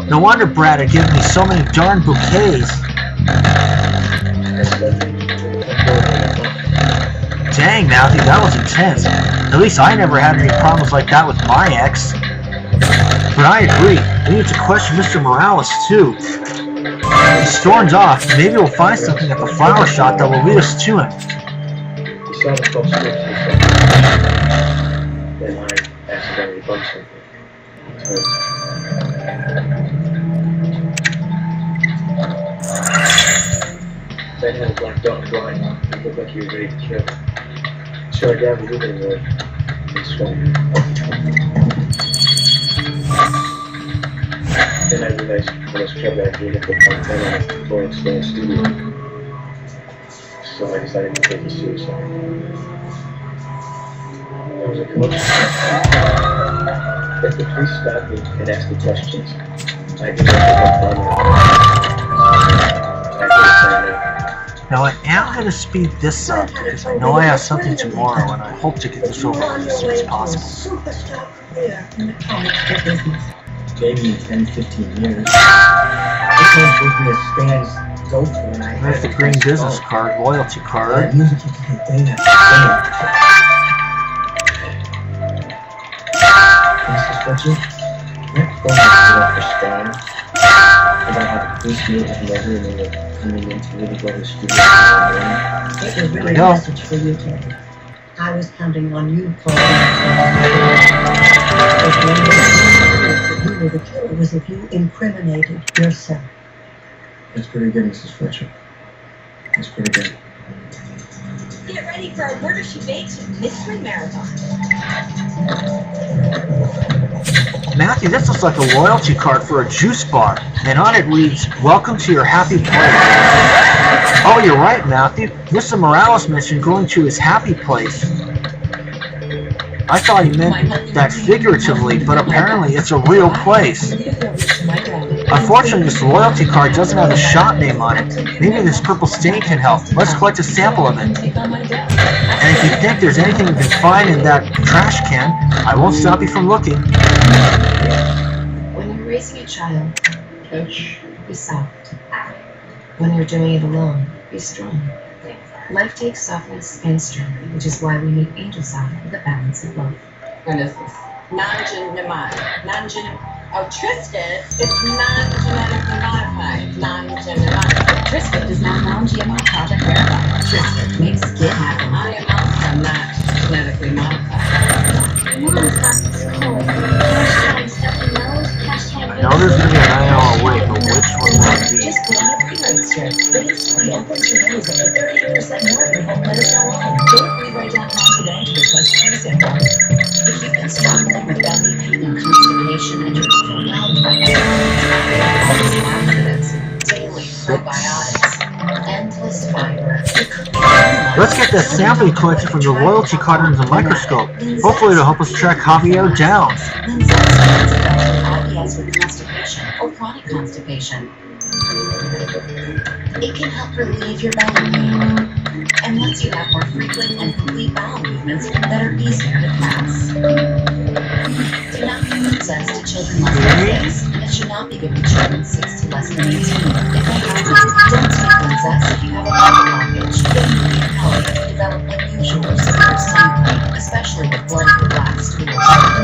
No wonder Brad had given me so many darn bouquets. Dang, Matthew, that was intense. At least I never had any problems like that with my ex. But I agree, we need to question Mr. Morales too. He storms off, maybe we'll find something at the flower shop that will lead us to him. He saw the folks next to his Then I accidentally bumped something. Ben had a black dog flying on. He looked like he was ready to kill. So I grabbed a little bit and swung. Then I realized I was trouble I needed to find Ben on a Florence Stone studio. So I decided to take a suicide. There was a commotion. If the police stopped me and asked me questions, I didn't know what Now I am going to speed this up because I know I have something tomorrow and I hope to get this over with as soon as possible. Superstar career in the comic business. Maybe in 10-15 years. This one gives me a Stan's gopher and I There's the green business card, loyalty card. Music to contain that Mrs. Fletcher, that phone is for Stan. About how the police knew it was murder and they were coming in to really go to the studio. It was really a message for you, Terry. I was counting on you for you were the killer was if you incriminated yourself. That's pretty good, Mrs. Fletcher. That's pretty good. Get ready for our Murder She Bakes Mystery Marathon. Matthew, this looks like a loyalty card for a juice bar, and on it reads, "Welcome to your happy place." Oh, you're right, Matthew. Mr. Morales mentioned going to his happy place. I thought he meant that figuratively, but apparently it's a real place. Unfortunately, this loyalty card doesn't have the shop name on it. Maybe this purple stain can help. Let's collect a sample of it. And if you think there's anything you can find in that trash can, I won't stop you from looking. When you're raising a child, be soft. When you're doing it alone, be strong. Life takes softness and strength, which is why we make Angel Soft with a balance of both. What is this? Oh, Triscuit is non-genetically modified. Triscuit is not non-GMO project verified. Triscuit makes it happen. I am also not genetically modified. Mom's got this cold. Hashtag stuffy nose. Hashtag I know there's going to be a 9-hour wait, but which one will it be? just put on a pre-rate strip. The instantly opens your nose at 38% more than won't let us go on. Go to pre-rate.com today to request free sample. If you've been struggling with belly pain and constipation and you're still out by daily probiotics, endless fiber. Let's get that sampling collection from the loyalty card under the microscope. Hopefully it'll help us track Javier down. IBS with constipation or chronic constipation. It can help relieve your belly pain and lets you have more frequent and complete bowel movements that are easier to pass. Do not give princess to children less than 6, and it should not be given to children 6 to less than 18. If they have to, don't take princess if you have a bowel blockage. Then you need help if you develop unusual or severe stomach pain, especially with bloody or black stools. The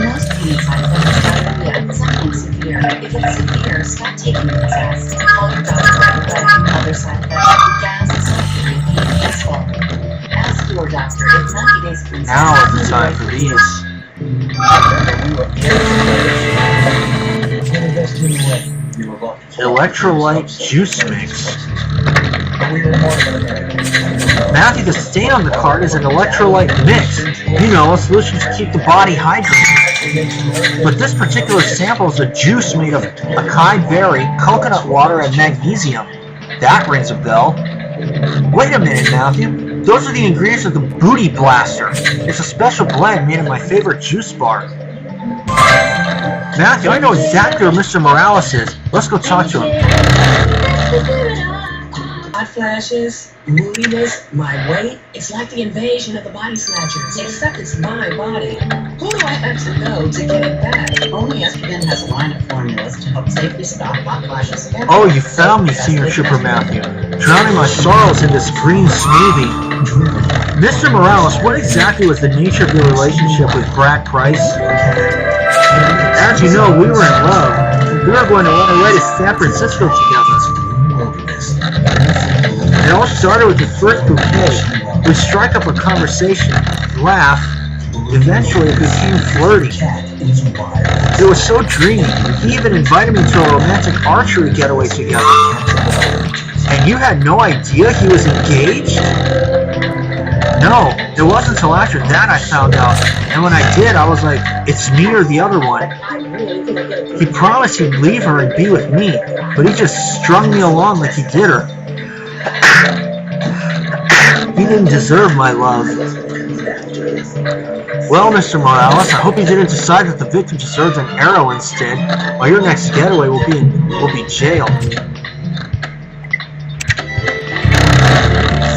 most common side effect is diarrhea, sometimes severe. If it's severe, stop taking princess. Call your doctor for other side effects like gas, surgery, pain, and swelling. Ask your doctor if 90 days princess. Now is the time for these. Electrolyte juice mix. Matthew, the stain on the card is an electrolyte mix. You know, a solution to keep the body hydrated. But this particular sample is a juice made of acai berry, coconut water, and magnesium. That rings a bell. Wait a minute, Matthew. Those are the ingredients of the Booty Blaster. It's a special blend made in my favorite juice bar. Matthew, I know exactly where Mr. Morales is. Let's go talk to him. Hot flashes, moodiness, my weight. It's like the invasion of the body snatchers, except it's my body. Who do I have to know to get it back? Only Estrogen has a line of formulas to help safely stop hot flashes. Oh, you found me, Senior Trooper Matthew. Drowning my sorrows in this green smoothie. Mr. Morales, what exactly was the nature of your relationship with Brad Price? As you know, we were in love. We were going to run away to San Francisco together. It all started with the first bouquet. We strike up a conversation, laugh. Eventually, it became flirty. It was so dreamy. He even invited me to a romantic archery getaway together. And you had no idea he was engaged? No, it wasn't until after that I found out. And when I did, I was like, it's me or the other one. He promised he'd leave her and be with me, but he just strung me along like he did her. He didn't deserve my love. Well, Mr. Morales, I hope you didn't decide that the victim deserves an arrow instead, or your next getaway will be jail.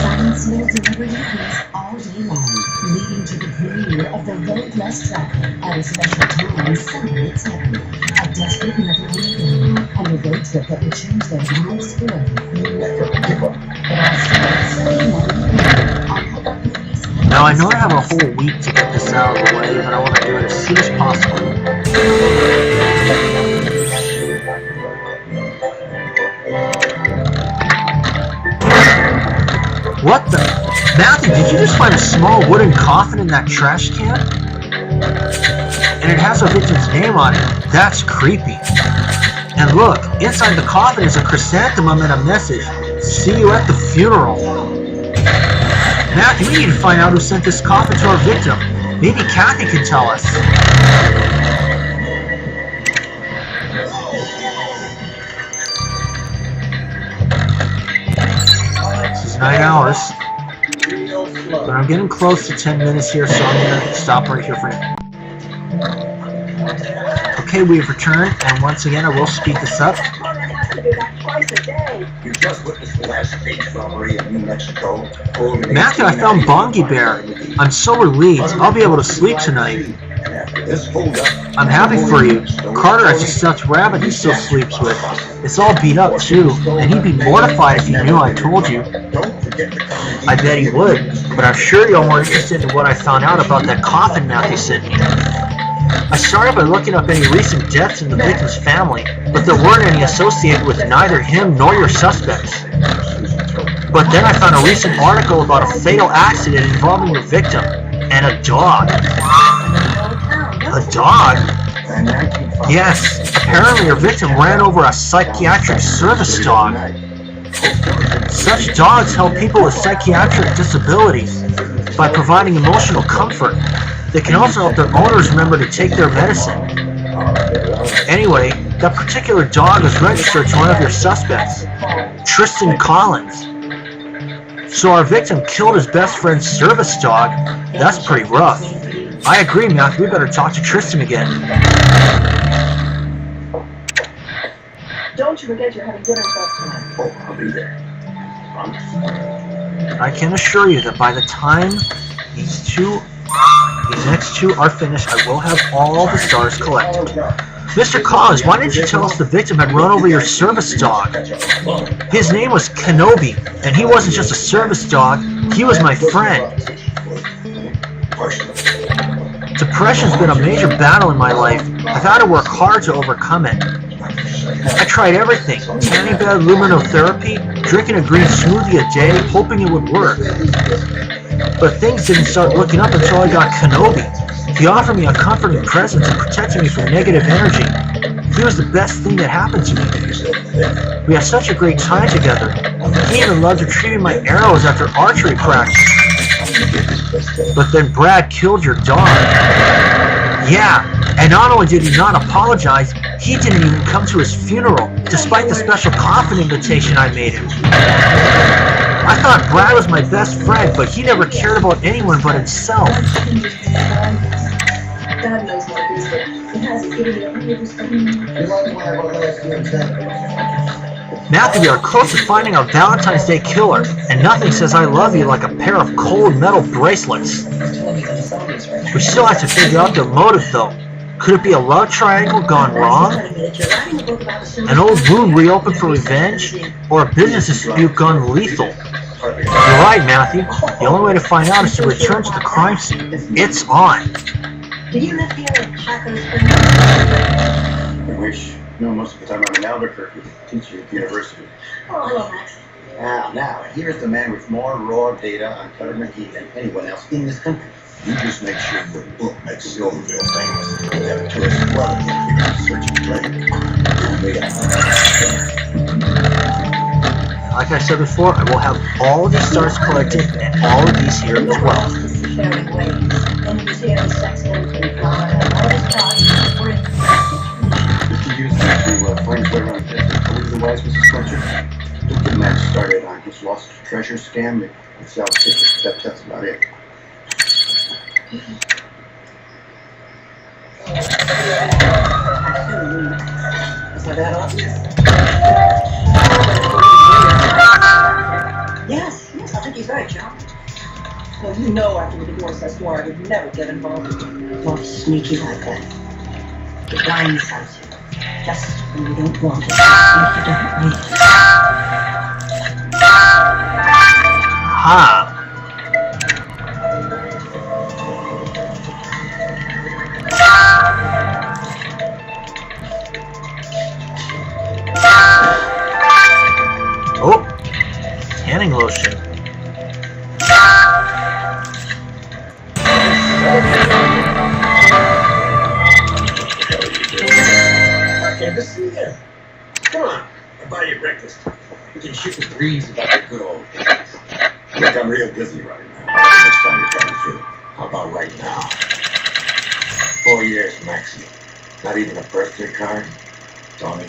Simon Smith delivered evenings all day long, leading to the premiere of The Road Less Traveled at a special time Sunday at 7. A desperate never leaving, and a road trip that will change their lives forever. Never give up. Now, I know I have a whole week to get this out of the way, but I want to do it as soon as possible. What the? Matthew, did you just find a small wooden coffin in that trash can? And it has a victim's name on it. That's creepy. And look, inside the coffin is a chrysanthemum and a message. See you at the funeral. Matthew, we need to find out who sent this coffin to our victim. Maybe Kathy can tell us. This is 9 hours. But I'm getting close to 10 minutes here, so I'm going to stop right here for now. Okay, we've returned, and once again, I will speed this up. You just witnessed the last state robbery in New Mexico. Matthew, I found Bongi Bear. I'm so relieved. I'll be able to sleep tonight. I'm happy for you. Carter has a stuffed rabbit he still sleeps with. It's all beat up, too, and he'd be mortified if he knew I told you. I bet he would, but I'm sure you're more interested in what I found out about that coffin Matthew sent me. I started by looking up any recent deaths in the victim's family, but there weren't any associated with neither him nor your suspects. But then I found a recent article about a fatal accident involving your victim, and a dog. A dog? Yes, apparently your victim ran over a psychiatric service dog. Such dogs help people with psychiatric disabilities by providing emotional comfort. They can also help their owners remember to take their medicine. Anyway, that particular dog is registered to one of your suspects, Tristan Collins. So our victim killed his best friend's service dog. That's pretty rough. I agree, Matthew. We better talk to Tristan again. Don't Don't you forget you're having dinner with us tonight. Oh, I'll be there. Promise. I can assure you that by the time these next two are finished, I will have all the stars collected. Mr. Collins, why didn't you tell us the victim had run over your service dog? His name was Kenobi, and he wasn't just a service dog, he was my friend. Depression's been a major battle in my life. I've had to work hard to overcome it. I tried everything, tanning bed, luminotherapy, drinking a green smoothie a day, hoping it would work. But things didn't start looking up until I got Kenobi. He offered me a comforting presence and protected me from negative energy. He was the best thing that happened to me. We had such a great time together. He even loved retrieving my arrows after archery practice. But then Brad killed your dog. Yeah, and not only did he not apologize, he didn't even come to his funeral, despite the special coffin invitation I made him. I thought Brad was my best friend, but he never cared about anyone but himself. God knows what it is, but it hasn't given me 100%. Matthew, we are close to finding our Valentine's Day killer, and nothing says I love you like a pair of cold metal bracelets. We still have to figure out their motive, though. Could it be a love triangle gone wrong? An old wound reopened for revenge? Or a business dispute gone lethal? You're right, Matthew. The only way to find out is to return to the crime scene. It's on. Do you live here in Chaco Springs? I wish. No, most of the time I'm in Albuquerque, teaching at the university. Oh, hello, Max. Now, here's the man with more raw data on Cutter McGee than anyone else in this country. You just make sure your book makes Silverville famous. We have a tourist flood of them searching treasure. Like I said before, I will have all of these stars collected and all of these here as well. Sharing ways. And you see every sex and all this talk. We're in. Mr. Hughes went to find clear on otherwise, Mrs. Fletcher. Took the match started on his lost treasure scam and sells tickets. That's about it. Is that obvious? Yes, I think he's right, John. Well, you know after the divorce, that's why I would never get involved. Not sneaky like that. It blindsides you. Just when you don't want it. If you don't need it. Ha! Oh! Tanning lotion. Okay, this is it. Come on, I'll buy you breakfast. We can shoot the breeze about the good old days. Look, I'm real busy right now. Next time you're coming through. How about right now? 4 years, Maxie. Not even a birthday card? Tony,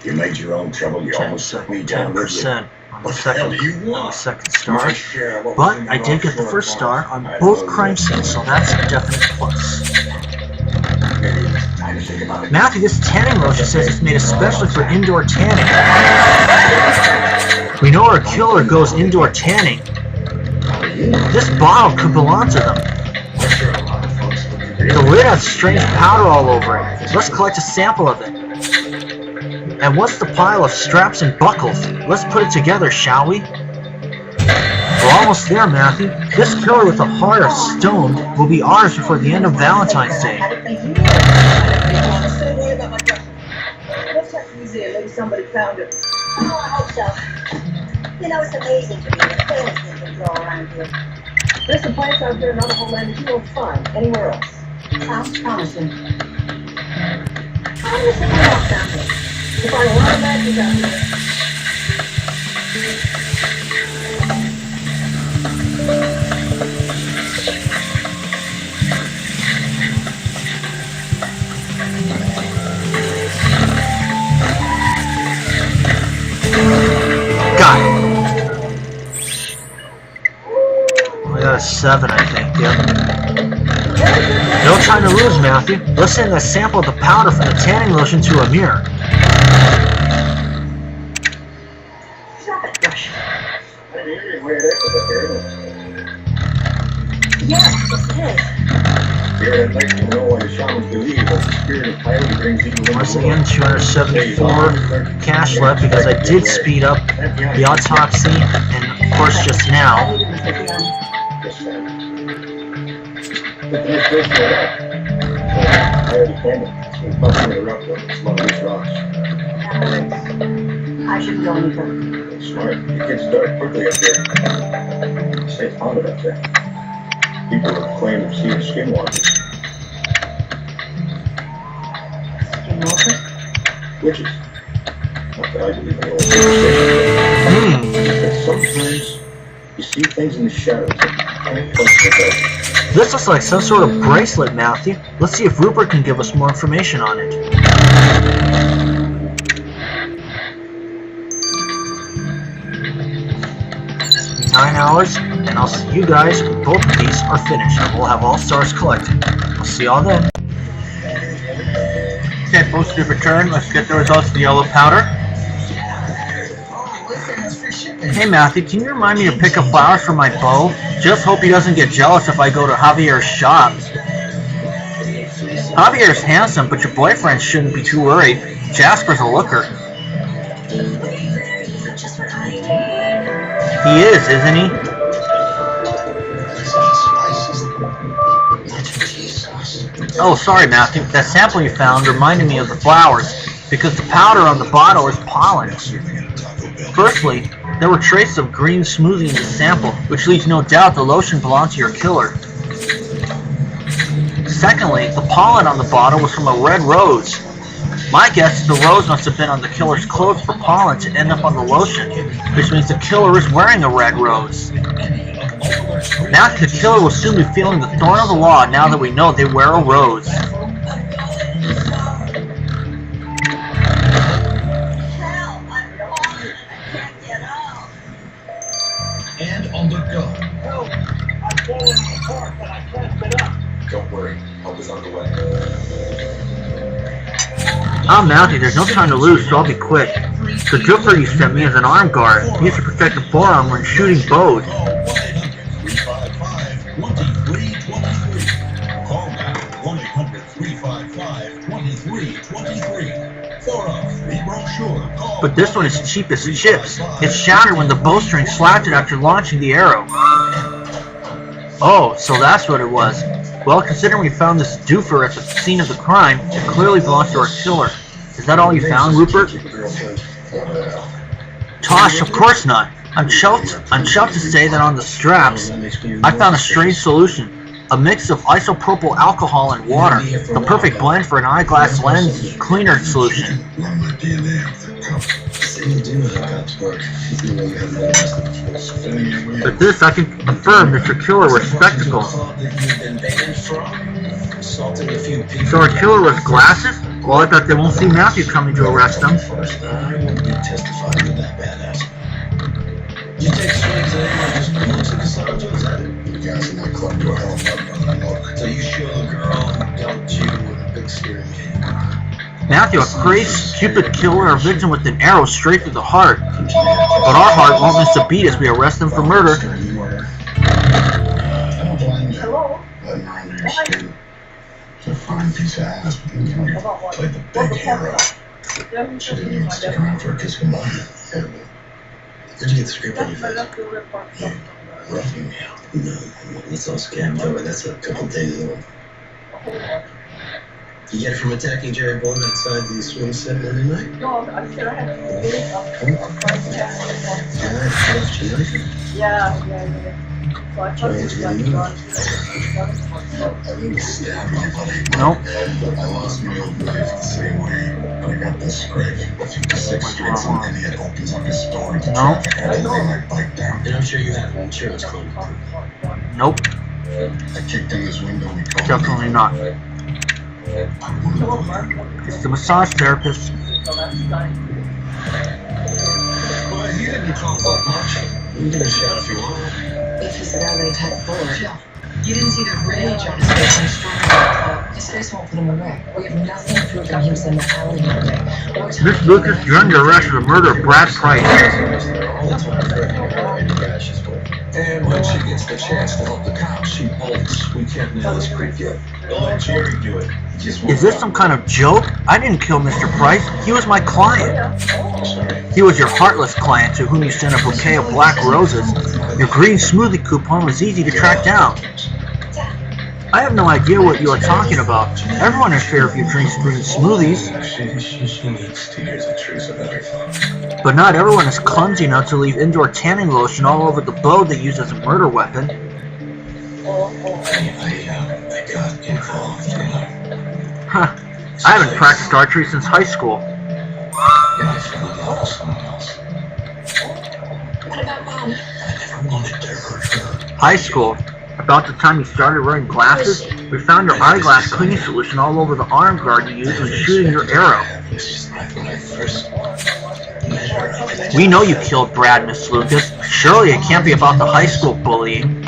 you made your own trouble. You almost set me down. 10% on the What the hell do you second want? star. My share of what But was in I your did get the offshore first star farm. on I both know crime you- scenes, so that's a definite plus. Maybe it's time to think about it. Matthew, this tanning lotion says it's made especially for indoor tanning. We know our killer goes indoor tanning. This bottle could belong to them. The lid has strange powder all over it. Let's collect a sample of it. And what's the pile of straps and buckles? Let's put it together, shall we? We're almost there, Matthew. This killer with a heart of stone will be ours before the end of Valentine's Day. Still worried about my question. Let's check the museum. Maybe somebody found it. Oh, I hope so. You know, it's amazing to me the things they can grow around here. There's some plants out there in other homeland that you won't find anywhere else. Sounds promising. How do you think else down here? You find a lot of magic out here. Got it. I got a 7, I think, yep. No time to lose, Matthew. Let's send a sample of the powder from the tanning lotion to Amir. Yes, it is. Here at night, you know why the shamans believe that the spirit of Coyote brings evil into Once the again, world. 274 cash left because I did speed up the autopsy, and of course just now. Yes, ma'am. But the next day showed up. So I had a camera. So we busted in the rough with some of these rocks. I shouldn't go any further. Smart. It gets dark quickly up there. Stay haunted up there. People have claimed to see skinwalkers. Skinwalkers? Witches. Not that I believe in the old superstition. But sometimes you see things in the shadows that you can't quite pick out. This looks like some sort of bracelet, Matthew. Let's see if Rupert can give us more information on it. 9 hours, and I'll see you guys when both of these are finished, and we'll have all stars collected. I'll see y'all then. Okay, folks, we've returned. Let's get the results of the yellow powder. Hey Matthew, can you remind me to pick up flowers for my beau? Just hope he doesn't get jealous if I go to Javier's shop. Javier's handsome, but your boyfriend shouldn't be too worried. Jasper's a looker. He is, isn't he? Oh, sorry Matthew, that sample you found reminded me of the flowers, because the powder on the bottle is pollen. Firstly, there were traces of green smoothie in the sample, which leaves no doubt the lotion belonged to your killer. Secondly, the pollen on the bottle was from a red rose. My guess is the rose must have been on the killer's clothes for pollen to end up on the lotion, which means the killer is wearing a red rose. Now the killer will soon be feeling the thorn of the law now that we know they wear a rose. And on the go. Help! I'm falling in the park, but I can't get up. Don't worry, help is on the way. I'm mounted, there's no time to lose, so I'll be quick. The Joker you sent me is an arm guard. He used to protect the forearm when shooting bows. Call 1-800-355-2323. Call now 1-800-355-2323. For a free brochure, call. But this one is cheap as chips. It shattered when the bowstring slapped it after launching the arrow. Oh, so that's what it was. Well, considering we found this doofer at the scene of the crime, it clearly belongs to our killer. Is that all you found, Rupert? Tosh, of course not. I'm chuffed to say that on the straps, I found a strange solution. A mix of isopropyl alcohol and water. The perfect blend for an eyeglass lens cleaner solution. With this, I can confirm that your killer was spectacles. So our killer was glasses? Well, I bet they won't see Matthew coming to arrest them. I won't be testifying with that badass. You take swings at anyone who's close to Cassandra, is that it? The guys in my club do a hell of a look. So you show the girl who dumped you with a big steering wheel. Matthew, a crazed, cupid killer, a victim with an arrow straight through the heart. But our heart won't miss a beat as we arrest them for murder. Hello? Let him under your skin. It's a fine piece of ass, but you played the big hero. Should've even stick around for a kiss goodbye. Did you get the script on your face? Yeah. Roughing me out. No, it's all scammed over. That's a couple days old. You get it from attacking Jerry Bowman outside the swing set Monday night? No, I said I had to do it up. Yeah. So I thought it was like Nope. I lost my old knife the same way, but I got this scrape. 56 streets and then he had opens up his store to Nope. traffic everything like bike down. And I'm sure you have an insurance claim. Nope. I kicked in his window and he called Definitely not. It's the massage therapist. Well, he didn't call up much. You can shout if you want. If he's an LA type bullet. You didn't see the rage on his face when he stormed the club. His face won't put him away. We have nothing to prove that he was in the alley that day. Miss Lucas, you're under arrest for the murder of Brad Price. And when she gets the chance to help the cops, she bolts. We can't nail this creep yet. Don't let Jerry do it. Is this some kind of joke? I didn't kill Mr. Price. He was my client. Sorry. He was your heartless client to whom you sent a bouquet of black roses. Your green smoothie coupon was easy to track down. I have no idea what you are talking about. Everyone is fair if you drink green smoothies. She needs to hear the truth about her father. But not everyone is clumsy enough to leave indoor tanning lotion all over the bow they use as a murder weapon. I got involved in a... Huh. I haven't practiced archery since high school. Yeah, I fell in love with someone else. What about Mom? I never wanted to hurt her. High school. About the time you started wearing glasses, we found your eyeglass cleaning solution all over the arm guard you used when shooting your arrow. When I first met her, We know you killed Brad, Miss Lucas. Surely it can't be about the high school bullying.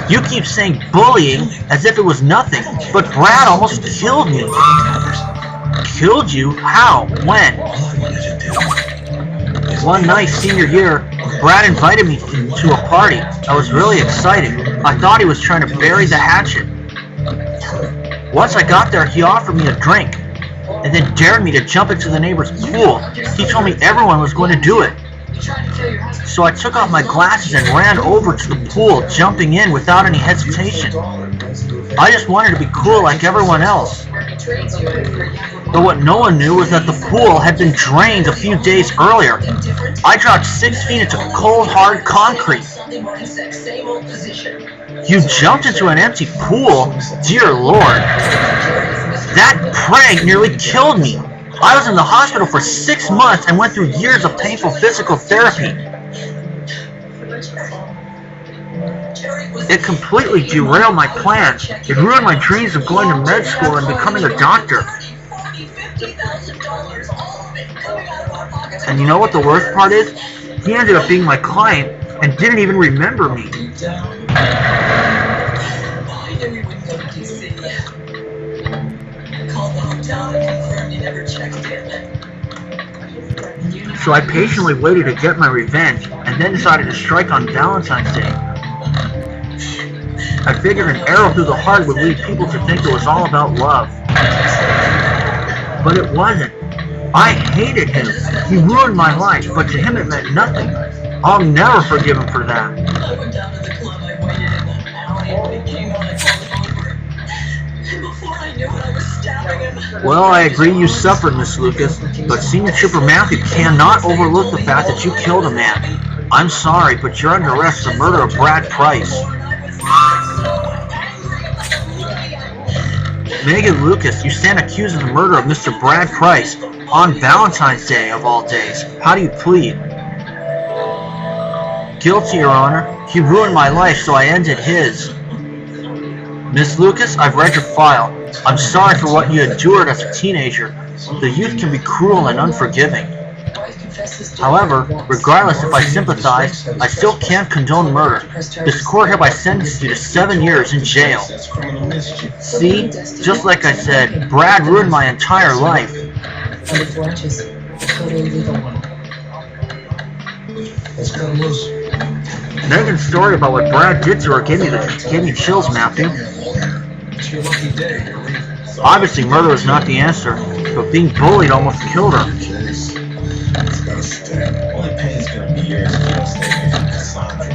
You keep saying bullying as if it was nothing, but Brad almost killed me. Killed you? How? When? all I wanted to do One night, senior year, Brad invited me to a party. I was really excited. I thought he was trying to bury the hatchet. Once I got there, he offered me a drink, and then dared me to jump into the neighbor's pool. He told me everyone was going to do it. So I took off my glasses and ran over to the pool, jumping in without any hesitation. I just wanted to be cool like everyone else. But what no one knew was that the pool had been drained a few days earlier. I dropped 6 feet into cold, hard concrete. You jumped into an empty pool? Dear Lord. That prank nearly killed me. I was in the hospital for 6 months and went through years of painful physical therapy. It completely derailed my plans. It ruined my dreams of going to med school and becoming a doctor. And you know what the worst part is? He ended up being my client and didn't even remember me. I knew you wouldn't go to DC. Called the hotel and confirmed you never checked in. So I patiently waited to get my revenge and then decided to strike on Valentine's Day. I figured an arrow through the heart would lead people to think it was all about love. But it wasn't. I hated him. He ruined my life, but to him it meant nothing. I'll never forgive him for that. I went down to the club, I waited in the alley, and when he came out, I called him over. And before I knew it, I was stabbing him. Well, I agree you suffered, Miss Lucas, but Senior Trooper Matthew cannot overlook the fact that you killed a man. I'm sorry, but you're under arrest for the murder of Brad Price. Megan Lucas, you stand accused of the murder of Mr. Brad Price on Valentine's Day, of all days. How do you plead? Guilty, Your Honor. He ruined my life, so I ended his. Miss Lucas, I've read your file. I'm sorry for what you endured as a teenager. The youth can be cruel and unforgiving. However, regardless if I sympathize, I still can't condone murder. This court hereby sentenced you to 7 years in jail. See? Just like I said, Brad ruined my entire life. Let's cut him loose. Megan's story about what Brad did to her gave me chills, Matthew. It's your lucky day. Obviously, murder is not the answer, but being bullied almost killed her. It's gotta stay. Only pain's gonna be yours if you don't stay away from Cassandra.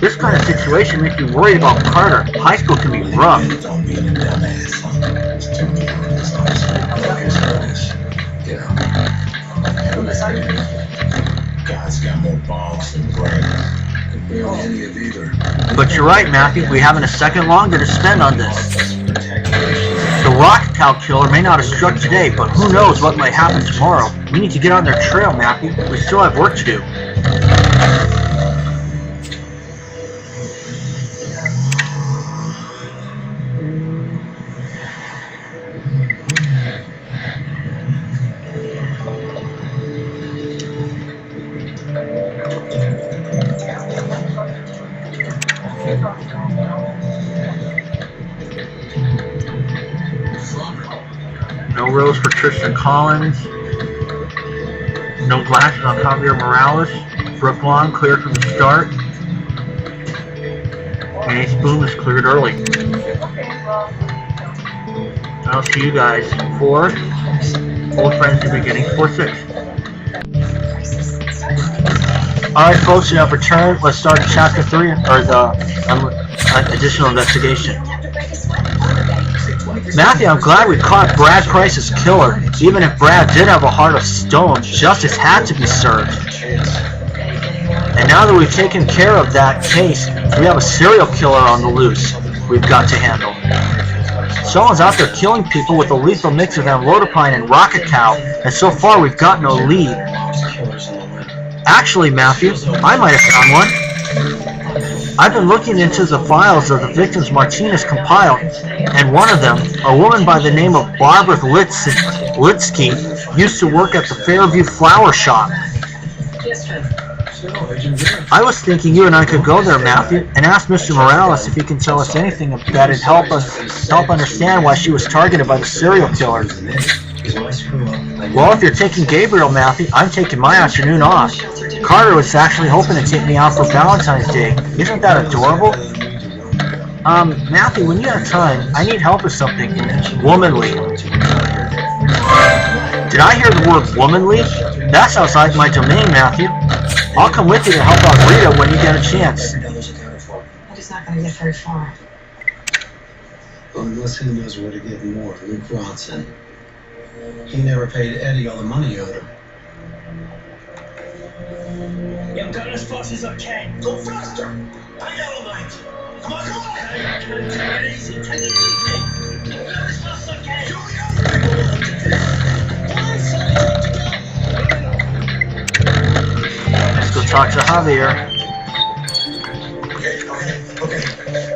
This kind of situation makes me worried about Carter. High school can be rough. Don't be a dumbass, huh? It's too deep in this high school. Here's Curtis. Get out. God's got more balls than brain. We don't any of either. But you're right, Matthew. We haven't a second longer to spend on this. The Rock Cow killer may not have struck today, but who knows what might happen tomorrow. We need to get on their trail, Matthew. We still have work to do. No rose for Tristan Collins. No glasses on Javier Morales. Brooklawn cleared from the start. And Ace Boom is cleared early. I'll see you guys. 4. Old friends in the beginning. 4-6. Alright folks, we have returned. Let's start chapter 3, or the additional investigation. Matthew, I'm glad we caught Brad Price's killer. Even if Brad did have a heart of stone, justice had to be served. And now that we've taken care of that case, we have a serial killer on the loose we've got to handle. Someone's out there killing people with a lethal mix of amlodipine and rocket cow, and so far we've got no lead. Actually, Matthew, I might have found one. I've been looking into the files of the victims Martinez compiled, and one of them, a woman by the name of Barbara Litsky, used to work at the Fairview Flower Shop. I was thinking you and I could go there, Matthew, and ask Mr. Morales if he can tell us anything that'd help understand why she was targeted by the serial killer. Well, if you're taking Gabriel, Matthew, I'm taking my afternoon off. Carter was actually hoping to take me out for Valentine's Day. Isn't that adorable? Matthew, when you have time, I need help with something womanly. Did I hear the word womanly? That sounds like my domain, Matthew. I'll come with you to help out Rita when you get a chance. But he's not going to get very far. Well, unless he knows where to get more, Luke Ronson. He never paid Eddie all the money he owed him. You've got as fast as I can. Go faster. I know, mate. Come on, come on. Take it easy. Take it easy. You've got as fast as I can. Let's go talk to Javier. Okay.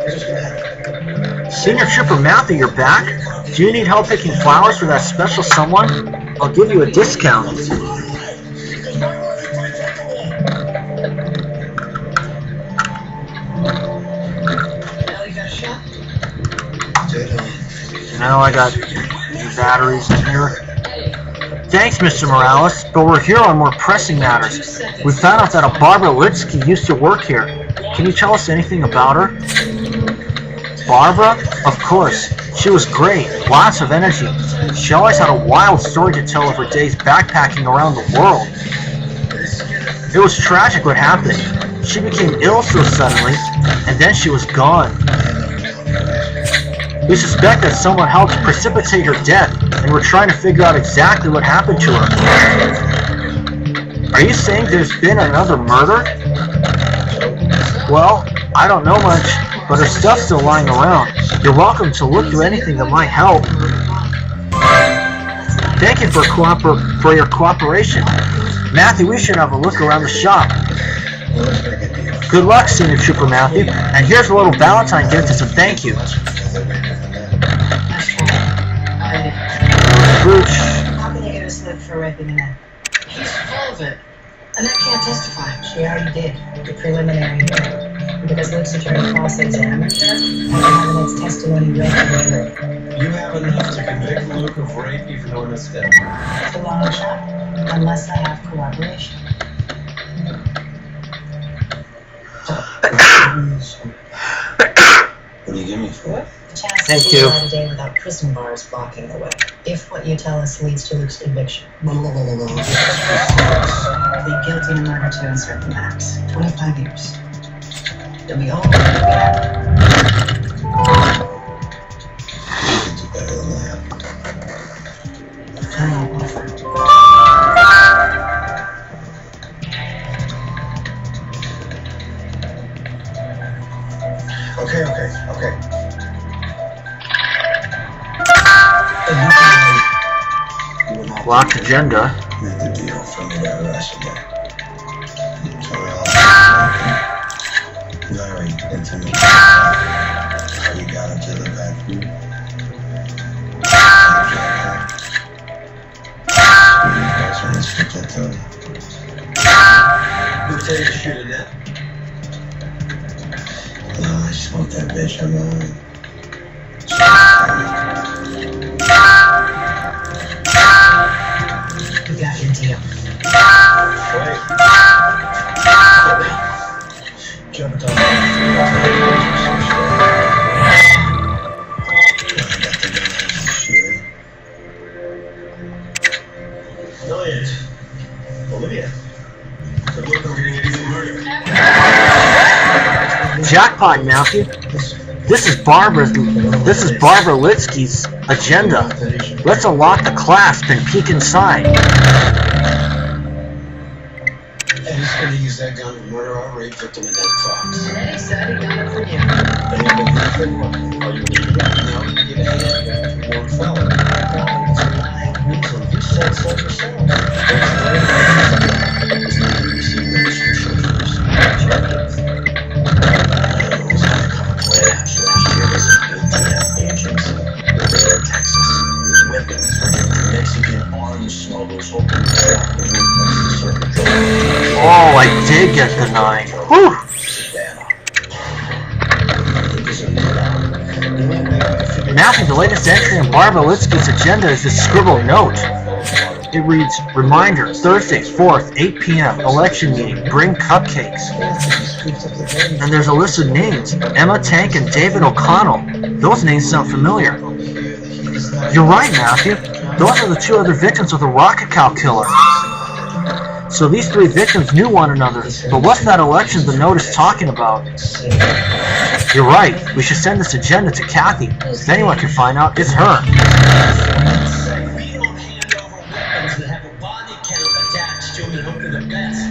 Here's what's gonna happen. Senior Trooper Matthew, you're back? Do you need help picking flowers for that special someone? I'll give you a discount. Now I got batteries in here. Thanks, Mr. Morales, but we're here on more pressing matters. We found out that a Barbara Litsky used to work here. Can you tell us anything about her? Barbara? Of course. She was great. Lots of energy. She always had a wild story to tell of her days backpacking around the world. It was tragic what happened. She became ill so suddenly, and then she was gone. We suspect that someone helped precipitate her death, and we're trying to figure out exactly what happened to her. Are you saying there's been another murder? Well, I don't know much, but her stuff's still lying around. You're welcome to look through anything that might help. Thank you for your cooperation. Matthew, we should have a look around the shop. Good luck, Senior Trooper Matthew, and here's a little Valentine gift as a thank you. Brooch. How can you get a slip for raping an egg? He's full of it. Annette can't testify. She already did. The preliminary hearing. Because Luke's attorney cross-examined her, and Annette's testimony read the waiver. You have enough to convict Luke of rape even though it's dead. It's a long shot, unless I have corroboration. What do you give me for it? The chance Thank to you. see another day without prison bars blocking the way. If what you tell us leads to Luke's conviction. Plead guilty to murder to insert the max. 25 years. You'll be old and you'll be happy. You do better than that. I won't offer. Okay. Locked agenda. Made the deal for me to arrest you. So Larry into me. How we got into the bathroom. That's when it's put that down. Who told you to shoot it at? No, I smoked that bitch on my own. You got your deal. Wait. Elliot. Olivia. Good luck on getting anything murdered. Jackpot, Matthew. This is Barbara Litsky's agenda. Let's unlock the clasp and peek inside. Eddie's gonna use that gun to murder our rape victim and then Fox. And Eddie said he got it from you. And you've been thinking, what? Are you gonna get a hand from one fella? God, it's a lying weasel. You said so yourself. It's not that you see minister children's objectives. It was like a common flash last year. There's ATF agents in Rivera, Texas. There's weapons from Mexican arms smugglers hoping to stop the movement of the circuit. Oh, I did get the 9. Whew! Matthew, the latest entry in Barbara Litsky's agenda is this scribbled note. It reads, reminder, Thursday, 4th, 8 p.m., election meeting, bring cupcakes. And there's a list of names, Emma Tank and David O'Connell. Those names sound familiar. You're right, Matthew. Those are the 2 other victims of the Rocket Cow killer. So these 3 victims knew one another, but what's that election the note is talking about? You're right, we should send this agenda to Kathy. If anyone can find out, it's her. We don't hand over weapons that have a body count attached to them and hope for the best. I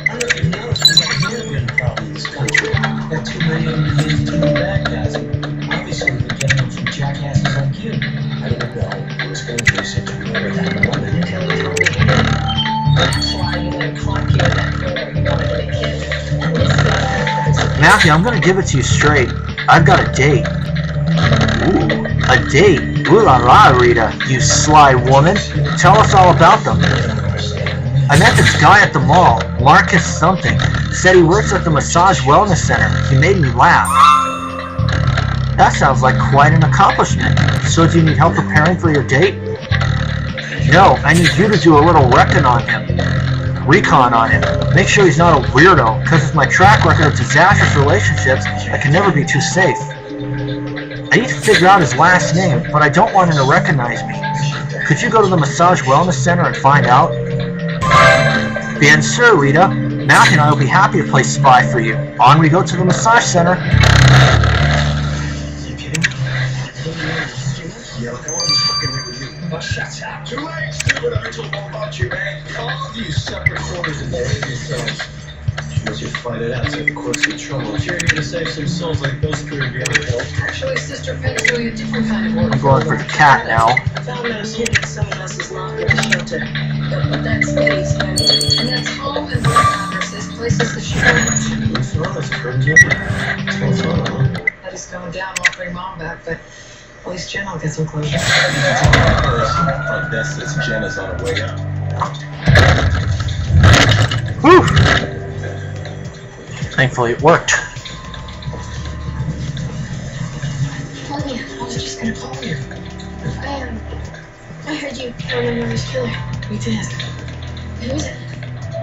don't know if you've noticed there's a handgun problem in this country. Got too many of them used to the bad guys. Obviously, we're getting them from jackasses like you. I didn't know I was going through such a murder that woman until you told me. That's why you let him clock you in that corner. You wanted to be kid. And this guy. Matthew, I'm gonna give it to you straight. I've got a date. Ooh, a date? Ooh la la, Rita, you sly woman. Tell us all about them. I met this guy at the mall, Marcus something. Said he works at the Massage Wellness Center. He made me laugh. That sounds like quite an accomplishment. So do you need help preparing for your date? No, I need you to do a little recon on him. Make sure he's not a weirdo, because with my track record of disastrous relationships, I can never be too safe. I need to figure out his last name, but I don't want him to recognize me. Could you go to the Massage Wellness Center and find out? Bien sûr, Rita. Matthew and I will be happy to play spy for you. On we go to the massage center. You kidding me? Yeah, I want to be fucking there with you. Oh, shut up. Too late, stupid. I told all about you, man. All of you separate quarters and behave yourselves. Unless you fight it out so the courts get trouble. If you're going to save some souls like those 3 of you, Actually, Sister Penn's doing a different kind of work. I'm going for the cat now. I found I was hidden someone else's locked in the shelter. But that's Eddie's home. And that's home and work. This place is the shelter. what's wrong? It's crazy. What's going on? Eddie's going down. I'll bring Mom back, but at least Jen will get some closure. Our best is Jenna's on her way out. Whew. Thankfully it worked. Olivia, I was just gonna call you. I heard you found the murder's killer. We did. Who is it?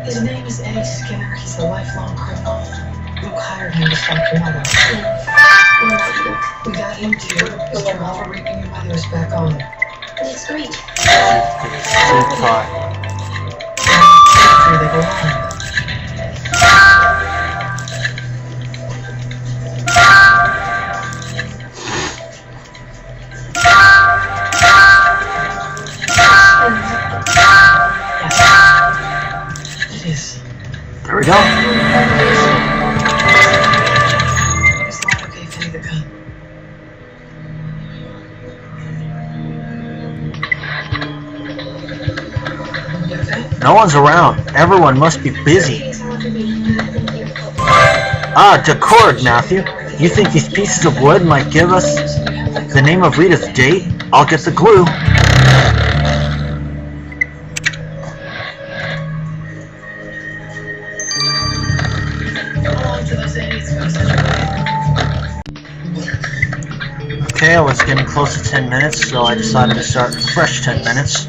His name is Eddie Skinner. He's a lifelong criminal. Luke hired him to stop your mother. We got him too. Mr. Malva raping your mother is back on. That's great. Here they go on. It is. There we go. It's not okay to take the gun. You okay? No one's around. Everyone must be busy. Ah, Decord, Matthew. You think these pieces of wood might give us the name of Rita's date? I'll get the glue. Okay, I was getting close to 10 minutes, so I decided to start a fresh 10 minutes.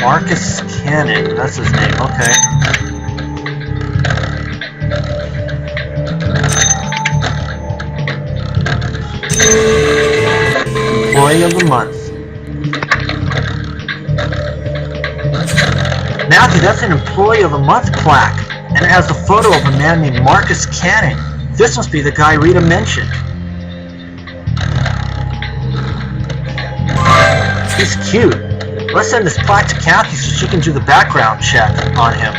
Marcus Cannon, that's his name, okay. Employee of the Month. Matthew, that's an Employee of the Month plaque, and it has a photo of a man named Marcus Cannon. This must be the guy Rita mentioned. He's cute. Let's send this plaque to Kathy so she can do the background check on him.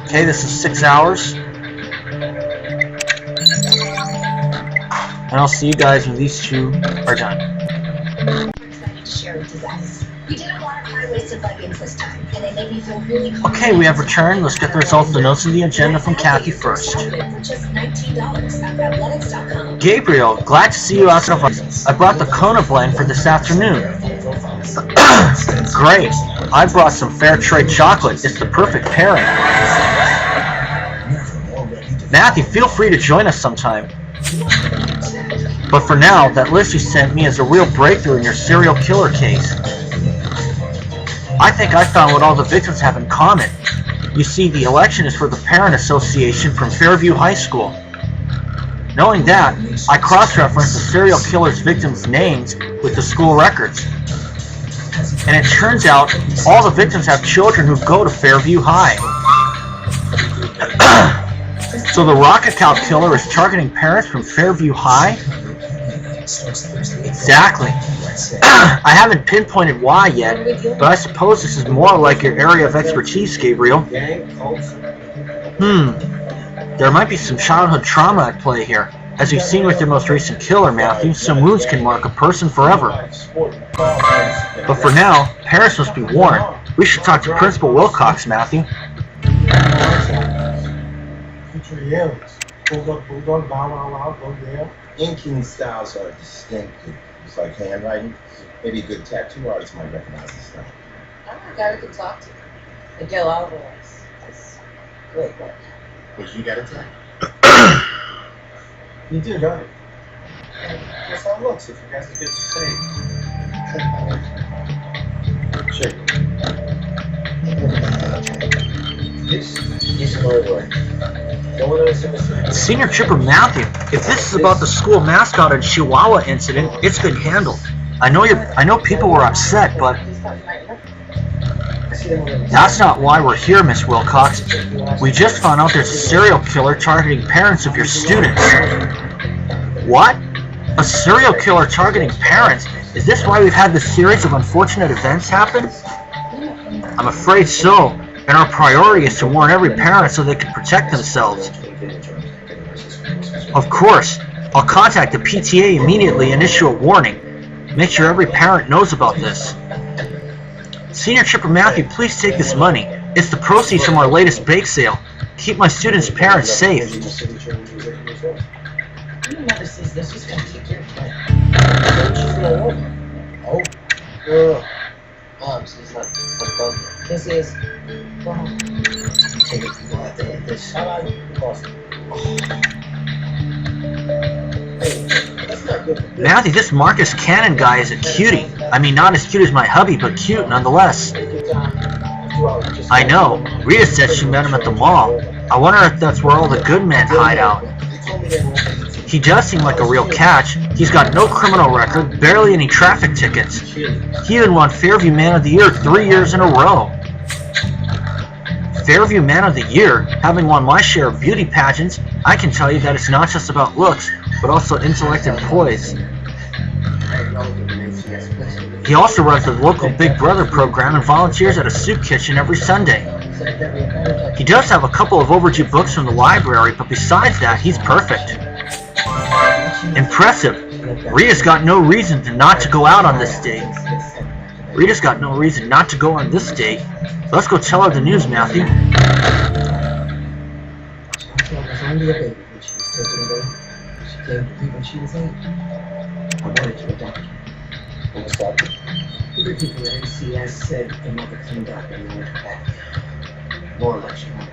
Okay, this is 6 hours. And I'll see you guys when these two are done. We did a lot of high-waisted leggings this time, and they made me feel really Okay, we have returned. Let's get the results of the notes of the agenda from Kathy first. for just $19 at Fabletics.com. Gabriel, glad to see you out of I brought the Kona blend for this afternoon. Great. I brought some fair trade chocolate. It's the perfect pairing. Matthew, feel free to join us sometime. But for now, that list you sent me is a real breakthrough in your serial killer case. I think I found what all the victims have in common. You see, the election is for the Parent Association from Fairview High School. Knowing that, I cross-referenced the serial killer's victims' names with the school records. And it turns out all the victims have children who go to Fairview High. So the Rocket Cow killer is targeting parents from Fairview High? Exactly. I haven't pinpointed why yet, but I suppose this is more like your area of expertise, Gabriel. There might be some childhood trauma at play here. As you've seen with your most recent killer, Matthew, some wounds can mark a person forever. But for now, parents must be warned. We should talk to Principal Wilcox, Matthew. Inking styles are distinctive. It's like handwriting. Maybe a good tattoo artist might recognize this stuff. I'm a guy we can talk to. And Gil Oliver is great work. But you got a tattoo? You do, don't you? That's how it looks if you guys get to say. Sure. This is hard work. Senior Trooper Matthew, if this is about the school mascot and Chihuahua incident, it's been handled. I know people were upset, but that's not why we're here, Miss Wilcox. We just found out there's a serial killer targeting parents of your students. What? A serial killer targeting parents? Is this why we've had this series of unfortunate events happen? I'm afraid so, and our priority is to warn every parent so they can protect themselves. Of course, I'll contact the PTA immediately and issue a warning. Make sure every parent knows about this. Senior Trooper Matthew, please take this money. It's the proceeds from our latest bake sale. Keep my students' parents safe. You never sees this, she's gonna kick your head. Oh, she's not done. This is. Go home. Take it from out there like this. How about you? Matthew, this Marcus Cannon guy is a cutie. I mean, not as cute as my hubby, but cute nonetheless. I know. Rita said she met him at the mall. I wonder if that's where all the good men hide out. He does seem like a real catch. He's got no criminal record, barely any traffic tickets. He even won Fairview Man of the Year 3 years in a row. Fairview Man of the Year, having won my share of beauty pageants, I can tell you that it's not just about looks, but also intellect and poise. He also runs the local Big Brother program and volunteers at a soup kitchen every Sunday. He does have a couple of overdue books from the library, but besides that, he's perfect. Impressive. Rita's got no reason not to go out on this date. Rita's got no reason not to go on this date. Let's go tell her the news, Matthew.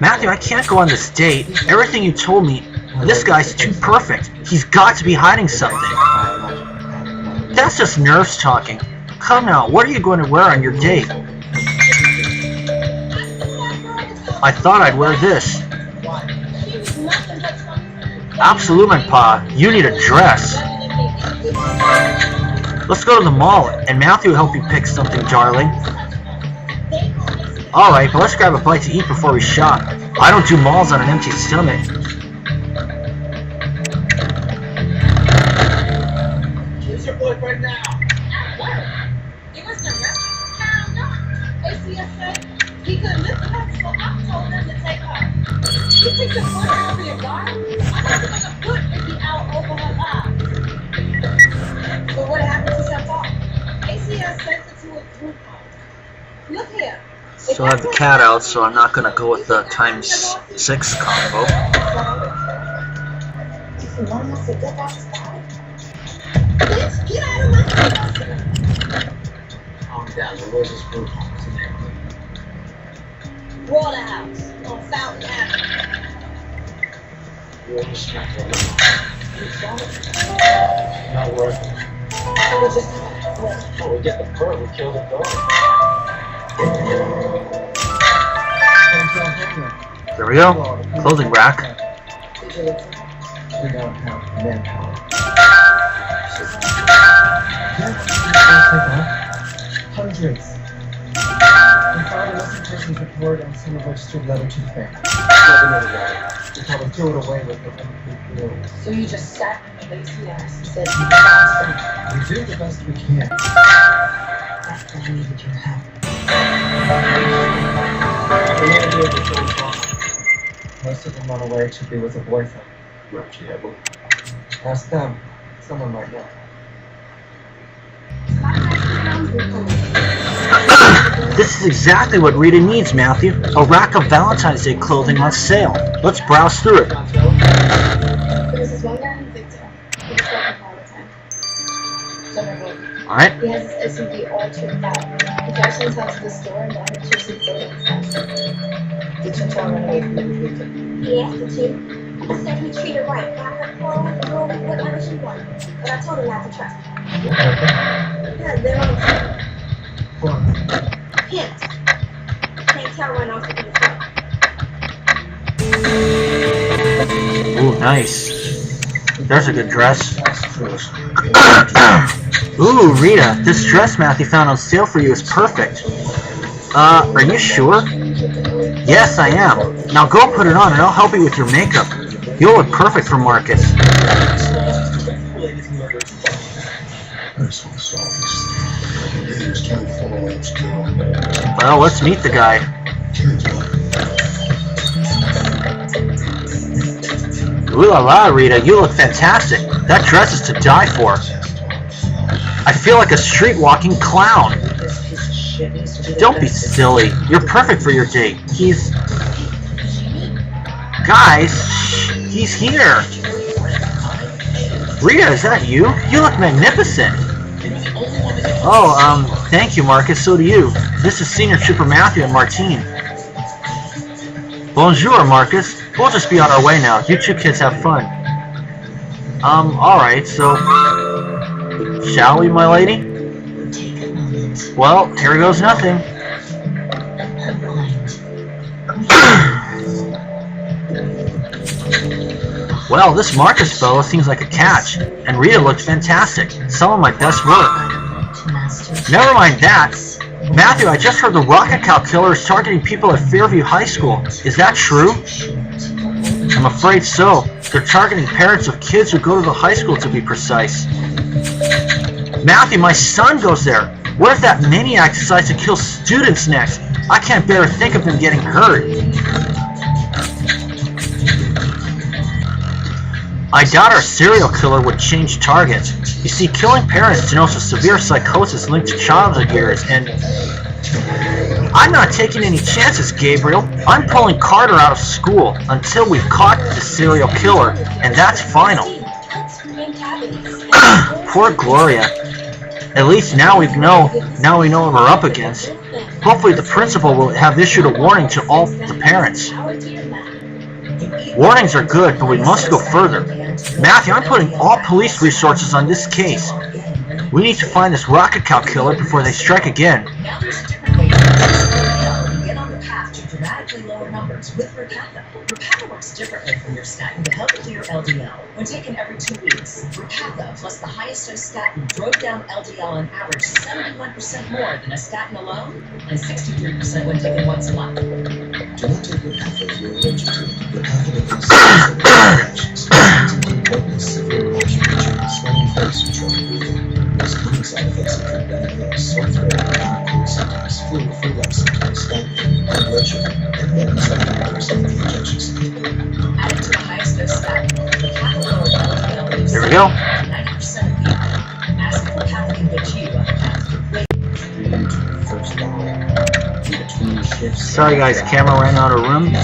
Matthew, I can't go on this date. Everything you told me, this guy's too perfect. He's got to be hiding something. That's just nerves talking. Come now, what are you going to wear on your date? I thought I'd wear this. Absolutely, Pa. You need a dress. Let's go to the mall, and Matthew will help you pick something, darling. Alright, but let's grab a bite to eat before we shop. I don't do malls on an empty stomach. Here's your boyfriend now. You was the rest? Hell no. ACS said he couldn't lift her, so I told him to take her. You think the foot over your guard? I don't think a foot would be out over her eyes. But what happened to that dog? ACS sent it to a group home. Look here. So I have the cat out, so I'm not gonna go with the ×6 combo. Mom must have got outside. Bitch, get out of my face. Calm down. The Rose's group homes in there. Waterhouse on Fountain Avenue. You understand what not worth it. It was just Before we get the bird, we kill the dog. There we go. Clothing rack. We don't have manpower. Hundreds. We found a missing person's report on some registered letter to the bank. We probably threw it away with the So you just sat in the lazy ass and said you found We do the best we can. That's why I needed your help. Most of them run away to be with a boyfriend. Ask them. Someone might know. This is exactly what Rita needs, Matthew. A rack of Valentine's Day clothing on sale. Let's browse through it. There's this one guy named Victor. He just works all the time. So my boyfriend. Alright. He has his SUV all tripped out. He drives sometimes to the store and bought him chips and soda and stuff. Did you try to run away from him? He asked her to. He said he treated right. Got her clothes and whatever she wanted. But I told her not to trust him. Yeah, they're on the phone. Hint. Can't tell when I was looking at the phone. Ooh, nice. There's a good dress. Ooh, Rita, this dress Matthew found on sale for you is perfect. Are you sure? Yes, I am. Now go put it on and I'll help you with your makeup. You'll look perfect for Marcus. Well, let's meet the guy. Ooh la la, Rita, you look fantastic. That dress is to die for. I feel like a street-walking clown. Don't be silly. You're perfect for your date. Guys, he's here. Rita, is that you? You look magnificent. Oh, thank you, Marcus. So do you. This is Senior Trooper Matthew and Martine. Bonjour, Marcus. We'll just be on our way now. You two kids have fun. Alright, so... Shall we, my lady? Well, here goes nothing. Well, this Marcus fellow seems like a catch, and Rita looks fantastic. Some of my best work. Never mind that. Matthew, I just heard the Rocket Cow killer is targeting people at Fairview High School. Is that true? I'm afraid so. They're targeting parents of kids who go to the high school, to be precise. Matthew, my son goes there. What if that maniac decides to kill students next? I can't bear to think of him getting hurt. I doubt our serial killer would change targets. You see, killing parents denotes a severe psychosis linked to childhood years, and... I'm not taking any chances, Gabriel. I'm pulling Carter out of school until we've caught the serial killer, and that's final. Poor Gloria. At least now we know what we're up against. Hopefully the principal will have issued a warning to all the parents. Warnings are good, but we must go further. Matthew, I'm putting all police resources on this case. We need to find this Rocket Cow killer before they strike again. dramatically lower numbers with Repatha. Repatha works differently from your statin to help clear LDL. When taken every 2 weeks, Repatha plus the highest dose statin drove down LDL on average 71% more than a statin alone, and 63% when taken once a month. Do not take Repatha if you're allergic to it. Repatha affects severe reactions, including redness, severe rash, itching, swelling face, or trouble breathing. Most common side effects include bad sore throat, cold symptoms, flu, flu-like symptoms, stomach pain, high blood sugar, and more than 75% of the injection site. Added to the highest dose statin, Repatha lowered LDL leaves There we go. 90% of people. Ask if Repatha can get you on the path to weight. Sorry guys, camera ran out of room,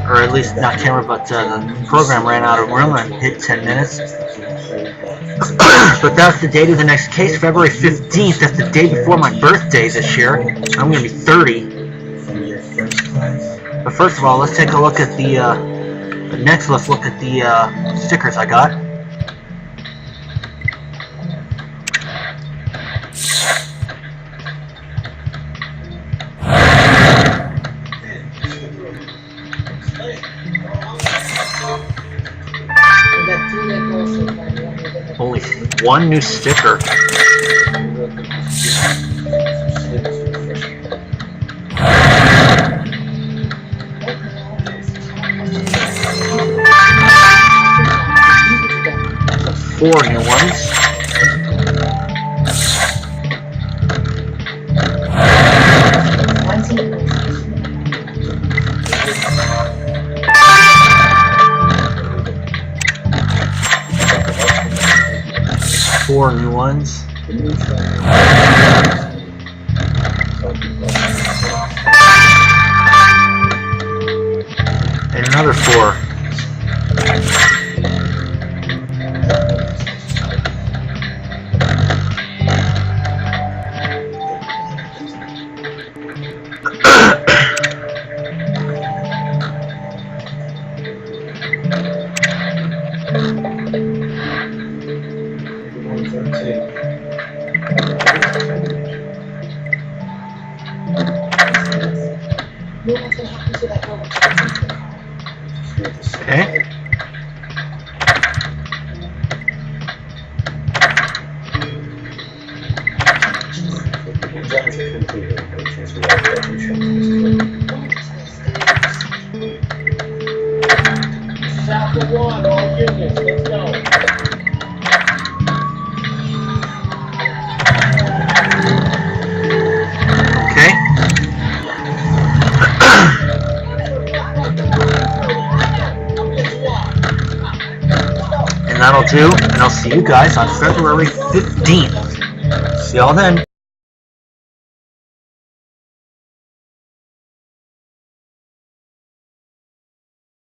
or at least not camera, but the program ran out of room and hit 10 minutes. But that's the date of the next case, February 15th. That's the day before my birthday this year. I'm going to be 30. But first of all, let's take a look at the next. Let's look at the stickers I got. Only one new sticker. Four new ones. Four new ones. And another four. Okay. Chapter 1, all units, let's go. Okay. And that'll do, and I'll see you guys on February 15th. See y'all then.